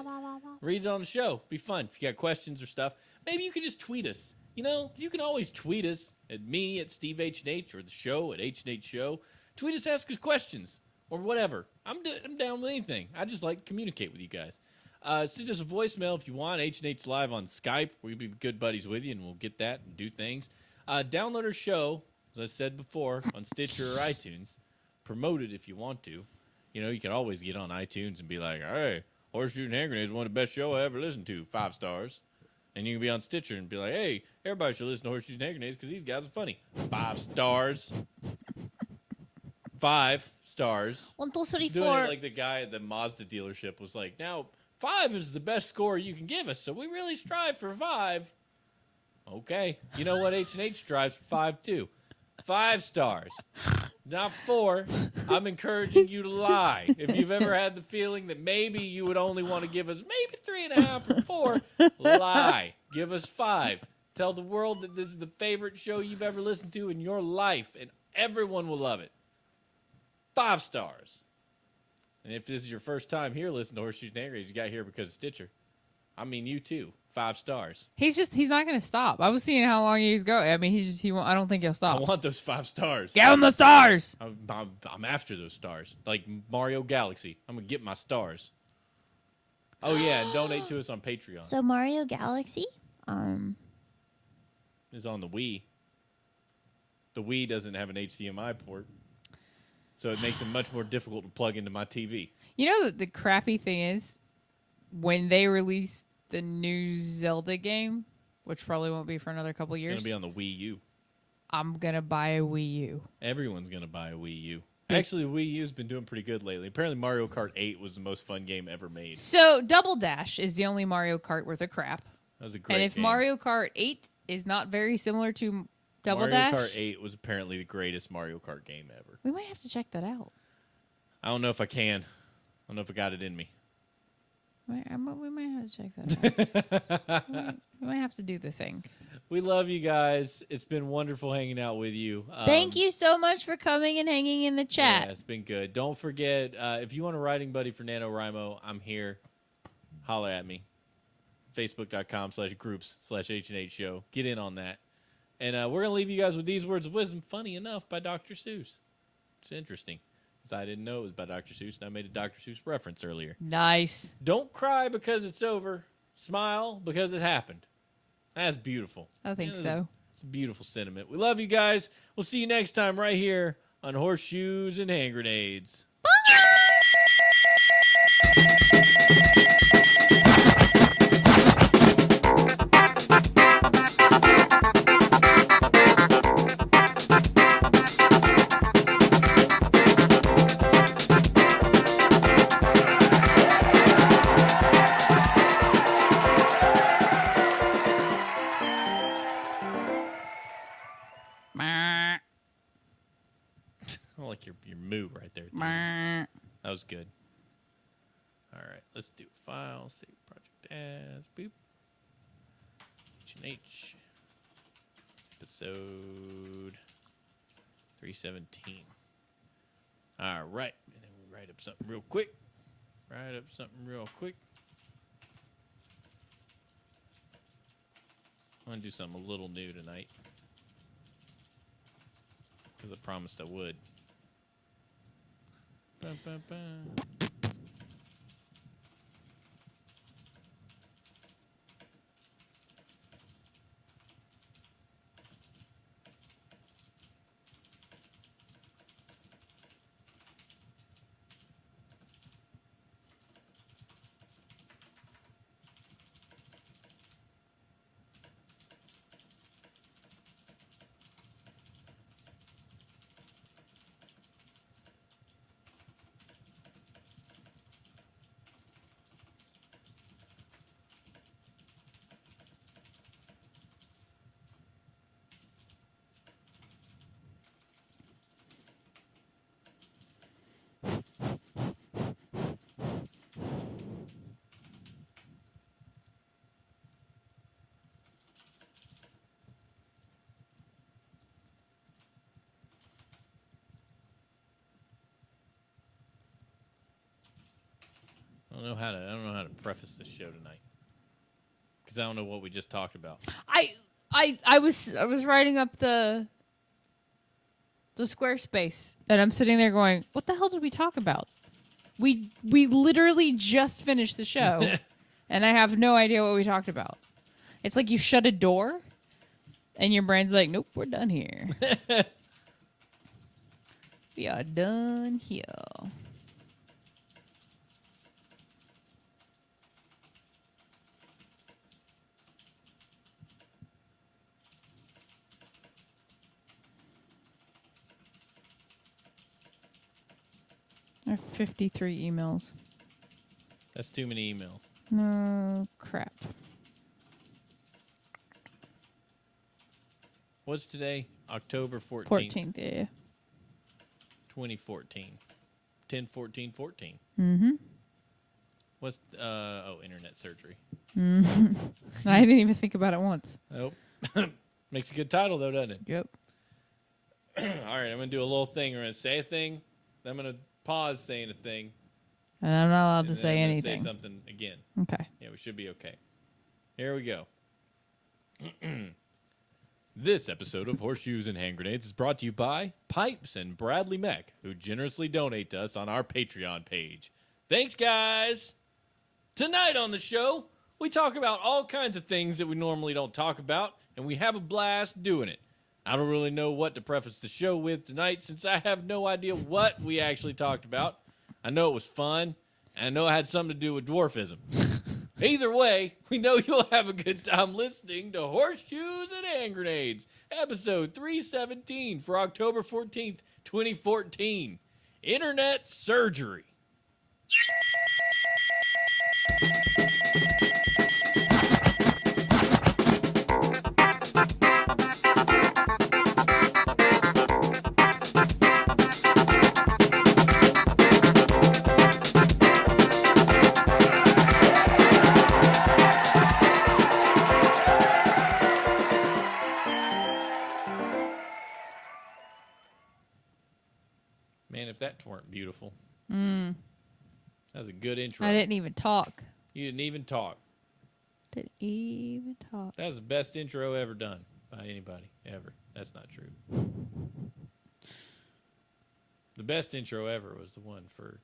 Read it on the show. Be fun. If you got questions or stuff, maybe you could just tweet us You know, you can always tweet us at me at Steve H&H or the show at H&H Show. Tweet us, ask us questions or whatever. I'm down with anything. I just like to communicate with you guys. Send us a voicemail if you want. H&H Live on Skype. We'll be good buddies with you, and we'll get that and do things. Download our show, as I said before, on Stitcher or iTunes. Promote it if you want to. You know, you can always get on iTunes and be like, hey, Horseshoes and Hand Grenades is one of the best shows I ever listened to. 5 stars. And you can be on Stitcher and be like, hey, everybody should listen to Horseshoes and Hand Grenades because these guys are funny. 5 stars. 5 stars. 1, 2, 3, Doing 4. it like the guy at the Mazda dealership was like, now, 5 is the best score you can give us, so we really strive for 5. Okay. You know what? H&H strives for 5, too. 5 stars. Not 4. I'm encouraging you to lie. If you've ever had the feeling that maybe you would only want to give us maybe 3.5 or 4, lie. Give us 5. Tell the world that this is the favorite show you've ever listened to in your life, and everyone will love it. 5 stars. And if this is your first time here listening to Horseshoes and Hand Grenades, you got here because of Stitcher. I mean, you too. 5 stars. He's not going to stop. I was seeing how long he's going. I mean, he won't. I don't think he'll I stop. want those 5 stars. Give him the stars. I'm after those stars. Like Mario Galaxy. I'm going to get my stars. Oh, yeah. And donate to us on Patreon. So Mario Galaxy? It's on the Wii. The Wii doesn't have an HDMI port. So it makes it much more difficult to plug into my TV. You know, the crappy thing is, when they release the new Zelda game, which probably won't be for another couple years, It's going to be on the Wii U. I'm going to buy a Wii U. Everyone's going to buy a Wii U. Actually, the Wii U's been doing pretty good lately. Apparently, Mario Kart 8 was the most fun game ever made. So, Double Dash is the only Mario Kart worth of crap. That was a great And if game. Mario Kart 8 is not very similar to Double Dash, Mario Kart 8 was apparently the greatest Mario Kart game ever. we might have to check that out. I don't know if I can. I don't know if I got it in me. We might have to check that out. we might have to do the thing. We love you guys. It's been wonderful hanging out with you. Thank you so much for coming and hanging in the chat. Yeah, it's been good. Don't forget, if you want a writing buddy for NaNoWriMo, I'm here. Holla at me. Facebook.com/groups/H&H Show. Get in on that. And we're going to leave you guys with these words of wisdom, funny enough, by Dr. Seuss. It's interesting. Because I didn't know it was by Dr. Seuss, and I made a Dr. Seuss reference earlier. Nice. Don't cry because it's over. Smile because it happened. That's beautiful. I think so. It's a beautiful sentiment. We love you guys. We'll see you next time right here on Horseshoes and Hand Grenades. I like your moo right there. That was good. All right, let's do file, save project as, boop. H&H. Episode 317. All right, and then we'll write up something real quick. I want to do something a little new tonight. Because I promised I would. Bum, bum, bum. I don't know how to preface this show tonight because I don't know what we just talked about. I was writing up the Squarespace, and I'm sitting there going, "What the hell did we talk about? We literally just finished the show, and I have no idea what we talked about." It's like you shut a door, and your brain's like, "Nope, we're done here. We are done here." I have 53 emails. That's too many emails. No crap. What's today? October 14th. 14th, yeah. 2014. 10/14/14. Mm-hmm. What's internet surgery. Mm-hmm. I didn't even think about it once. Nope. Makes a good title though, doesn't it? Yep. All right, I'm gonna do a little thing. We're gonna say a thing. Then I'm gonna pause saying a thing. And I'm not allowed to and then say I'm gonna anything. Say something again. Okay. Yeah, we should be okay. Here we go. This episode of Horseshoes and Hand Grenades is brought to you by Pipes and Bradley Meck, who generously donate to us on our Patreon page. Thanks, guys! Tonight on the show, we talk about all kinds of things that we normally don't talk about, and we have a blast doing it. I don't really know what to preface the show with tonight since I have no idea what we actually talked about. I know it was fun, and I know it had something to do with dwarfism. Either way, we know you'll have a good time listening to Horseshoes and Hand Grenades, episode 317 for October 14th, 2014. Internet surgery. Man, if that weren't beautiful. That was a good intro. I didn't even talk. You didn't even talk. Didn't even talk. That was the best intro ever done by anybody, ever. That's not true. The best intro ever was the one for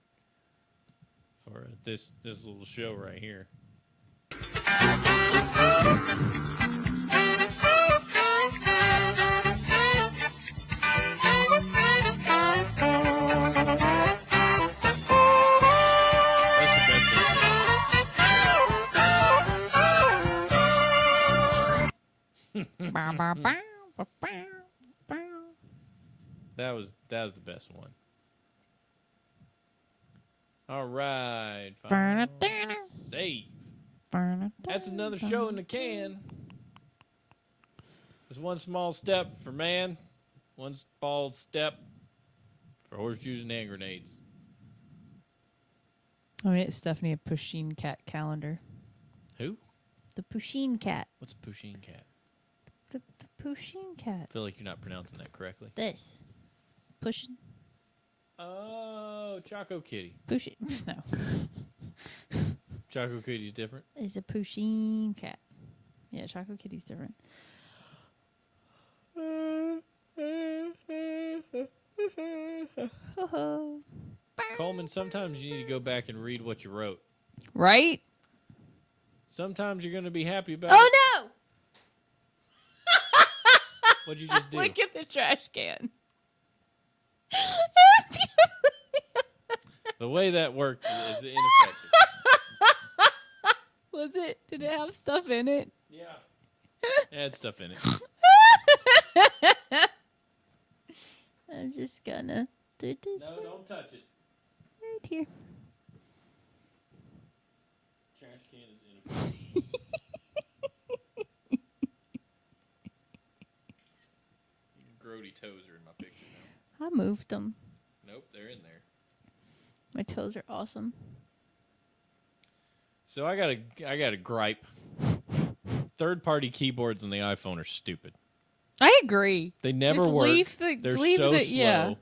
this little show right here. That was the best one. All right. Save. That's another show in the can. It's one small step for man, one small step for horseshoes and hand grenades. I made Stephanie a Pusheen cat calendar. Who? The Pusheen cat. What's a Pusheen cat? The Pusheen cat. I feel like you're not pronouncing that correctly. This. Pusheen. Oh, Choco Kitty. Pusheen. No. Choco Kitty's different. It's a Pusheen cat. Yeah, Choco Kitty's different. Coleman, sometimes you need to go back and read what you wrote. Right? Sometimes you're going to be happy about it. Oh no! What'd you just do? Look at the trash can. The way that worked is ineffective. Was it? Did it have stuff in it? Yeah. It had stuff in it. I'm just gonna do this No, don't touch it. right here. Trash can is ineffective. Your grody toes are in my picture now. I moved them. Nope, they're in there. My toes are awesome. So I got a gripe. Third-party keyboards on the iPhone are stupid. I agree. They never Just work. They're so slow. Yeah.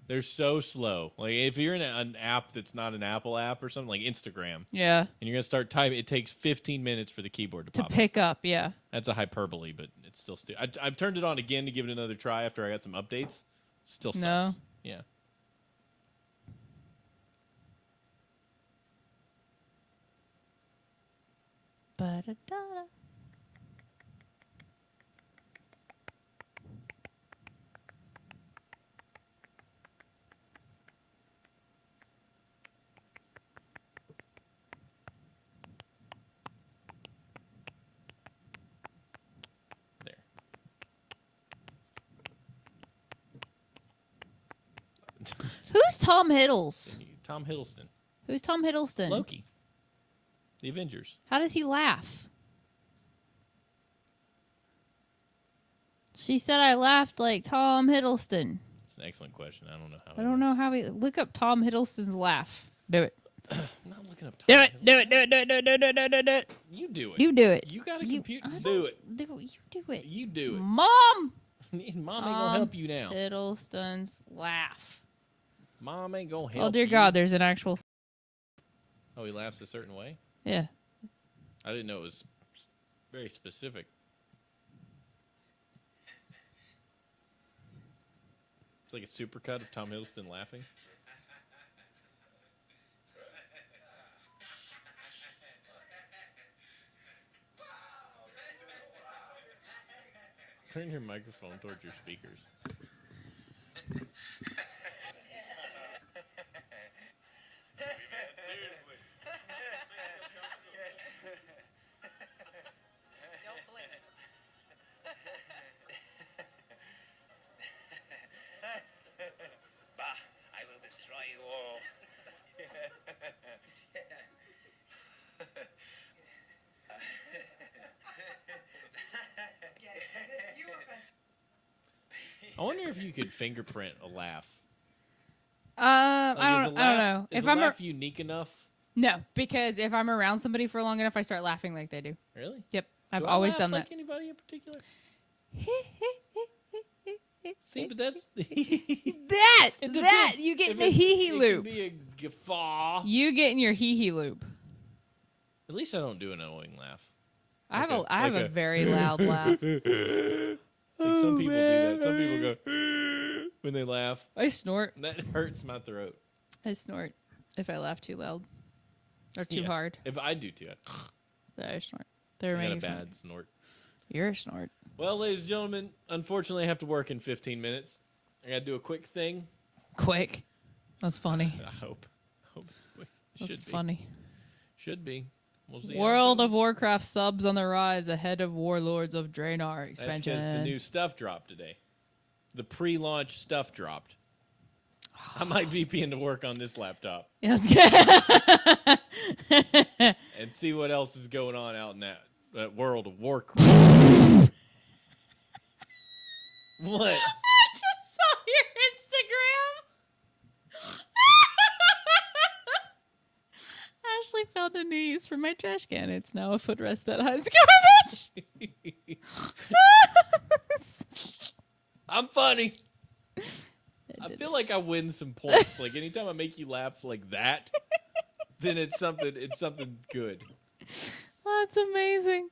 They're so slow. Like if you're in an app that's not an Apple app or something like Instagram, Yeah. and you're gonna start typing, it takes 15 minutes for the keyboard to To pop up. pick up, yeah. That's a hyperbole, but it's still I've turned it on again to give it another try after I got some updates. Still sucks. No. Yeah. Ba-da-da. There. Who's Tom Hiddles? Tom Hiddleston. Who's Tom Hiddleston? Loki. The Avengers. How does he laugh? She said I laughed like Tom Hiddleston. It's an excellent question. I don't know how. I don't know how we look up Tom Hiddleston's laugh. Do it. I'm not looking up. Do Tom it. Do it. Do it. Do it. Do it. Do it. Do it. Do it. You do it. You do it. You got a You- computer. I Do don't it. Do it. You do it. You do it. Mom. Mom ain't gonna help you now. Hiddleston's laugh. Mom ain't gonna help. Oh dear you. God, there's an actual. Oh, he laughs a certain way. Yeah. I didn't know it was very specific. It's like a supercut of Tom Hiddleston laughing. Turn your microphone towards your speakers. Seriously. Don't blink. Bah, I will destroy you all. I wonder if you could fingerprint a laugh. I Like, don't know. Is If a I'm laugh unique enough? no, because if I'm around somebody for long enough, I start laughing like they do. Really? Yep, I've Do I always laugh done like that. anybody in particular? See, but that's That It that depends. you get If in the it's- hee hee it loop. can be a guffaw. You get in your hee hee loop. At least I don't do an annoying laugh. I have Okay, a I have okay. a very loud laugh. Like some people do that. Some people go when they laugh. I snort. That hurts my throat. I snort if I laugh too loud or too Yeah. hard. If I do too, I snort. I They're got a amazing. bad snort. You're a snort. Well, ladies and gentlemen, unfortunately, I have to work in 15 minutes. I got to do a quick thing. Quick. That's funny. I hope it's quick. It That's should be. funny. Should be. We'll see. how it World goes. of Warcraft subs on the rise ahead of Warlords of Draenor That's expansion. because the new stuff dropped today. The pre-launch stuff dropped. I might VPN to work on this laptop Yes. and see what else is going on out in that World of Warcraft. What? I just saw your Instagram. Ashley found a new use for my trash can. It's now a footrest that hides garbage. I'm funny. I feel like I win some points. Like anytime I make you laugh like that, then it's something good. That's amazing.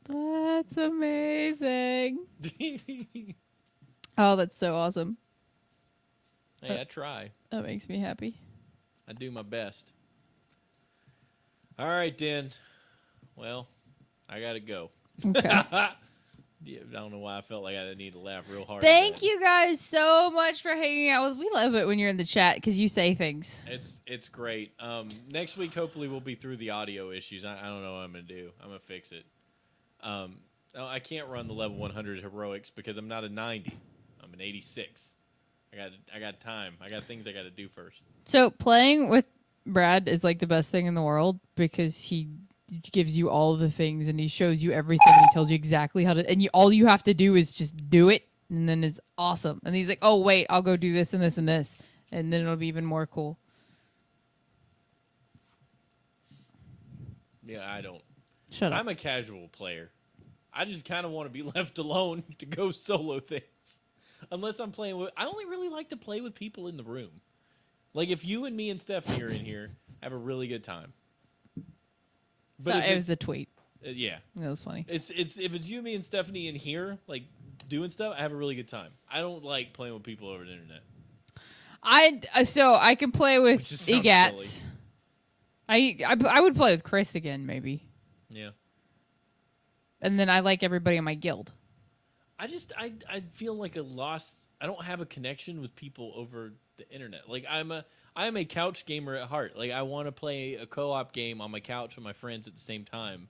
That's amazing. Oh, that's so awesome. Hey, I try. That makes me happy. I do my best. All right, then. Well, I gotta go. Okay. Yeah, I don't know why I felt like I need to laugh real hard. Thank you guys so much for hanging out with. We love it when you're in the chat because you say things. It's great. Next week, hopefully, we'll be through the audio issues. I don't know what I'm gonna do. I'm gonna fix it. I can't run the level 100 heroics because I'm not a 90. I'm an 86. I got time. I got things I got to do first. So playing with Brad is like the best thing in the world because he gives you all the things and he shows you everything. And he tells you exactly how to, and all you have to do is just do it, and then it's awesome. And he's like, "Oh wait, I'll go do this and this and this, and then it'll be even more cool." Yeah, I don't. Shut up. I'm a casual player. I just kind of want to be left alone to go solo things. Unless I'm playing with... I only really like to play with people in the room. Like, if you and me and Stephanie are in here, I have a really good time. So if it was it's- a tweet. Yeah. That was funny. It's if it's you, me, and Stephanie in here, like doing stuff, I have a really good time. I don't like playing with people over the internet. I can play with Which just sounds EGATs. I would play with Chris again, maybe. Yeah. And then I like everybody in my guild. I feel like I don't have a connection with people over the internet. Like I am a couch gamer at heart. Like I want to play a co-op game on my couch with my friends at the same time.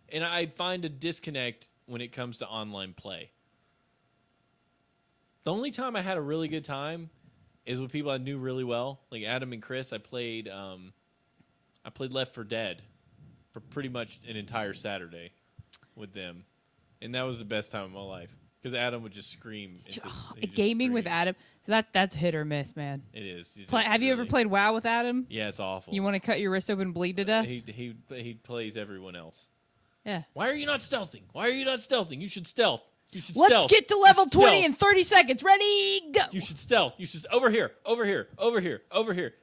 And I find a disconnect when it comes to online play. The only time I had a really good time is with people I knew really well, like Adam and Chris. I played Left 4 Dead for pretty much an entire Saturday with them, and that was the best time of my life because Adam would just scream. Gaming with Adam, so that's hit or miss, man. It is. Have you ever played WoW with Adam? Yeah, it's awful. You want to cut your wrist open and bleed to death? He plays everyone else. Yeah. Why are you not stealthing? Why are you not stealthing? You should stealth. Let's get to level 20 in 30 seconds. Ready, go. You should stealth. You should over here.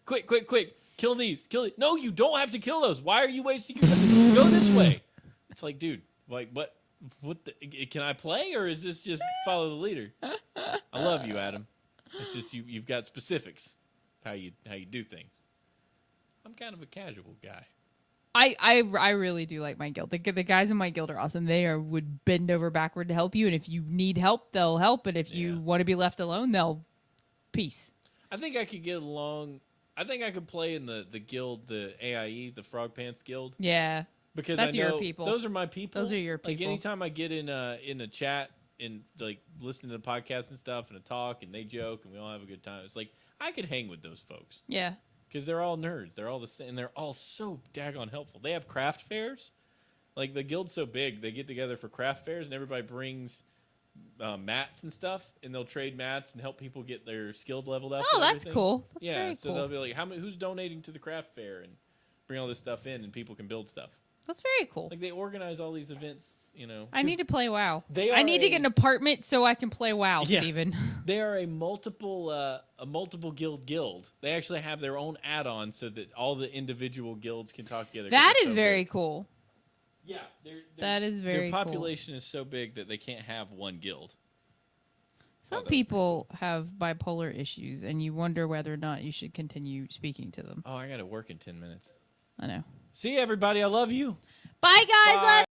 Quick. Kill these. No, you don't have to kill those. Why are you wasting your time? Go this way. It's like, dude, like what can I play or is this just follow the leader? I love you, Adam. It's just you've got specifics how you do things. I'm kind of a casual guy. I really do like my guild. The guys in my guild are awesome. They would bend over backward to help you, and if you need help, they'll help. And if you want to be left alone, they'll peace. I think I could get along. I think I could play in the guild, the AIE, the Frog Pants Guild. Yeah, because that's I know your people. Those are my people. Those are your people. Like anytime I get in a chat and like listening to the podcast and stuff and a talk and they joke and we all have a good time. It's like I could hang with those folks. Yeah. Because they're all nerds. They're all the same. And they're all so daggone helpful. They have craft fairs. Like, the guild's so big, they get together for craft fairs, and everybody brings mats and stuff, and they'll trade mats and help people get their skilled leveled up. Oh, that's cool. That's very cool. So they'll be like, who's donating to the craft fair? And bring all this stuff in, and people can build stuff. That's very cool. Like, they organize all these events, you know. I need to play WoW. I need to get an apartment so I can play WoW, Steven. They are a multiple guild. They actually have their own add-on so that all the individual guilds can talk together. That is very cool. Yeah. That is very cool. Their population is so big that they can't have one guild. Some people have bipolar issues, and you wonder whether or not you should continue speaking to them. Oh, I got to work in 10 minutes. I know. See you, everybody. I love you. Bye, guys. Bye.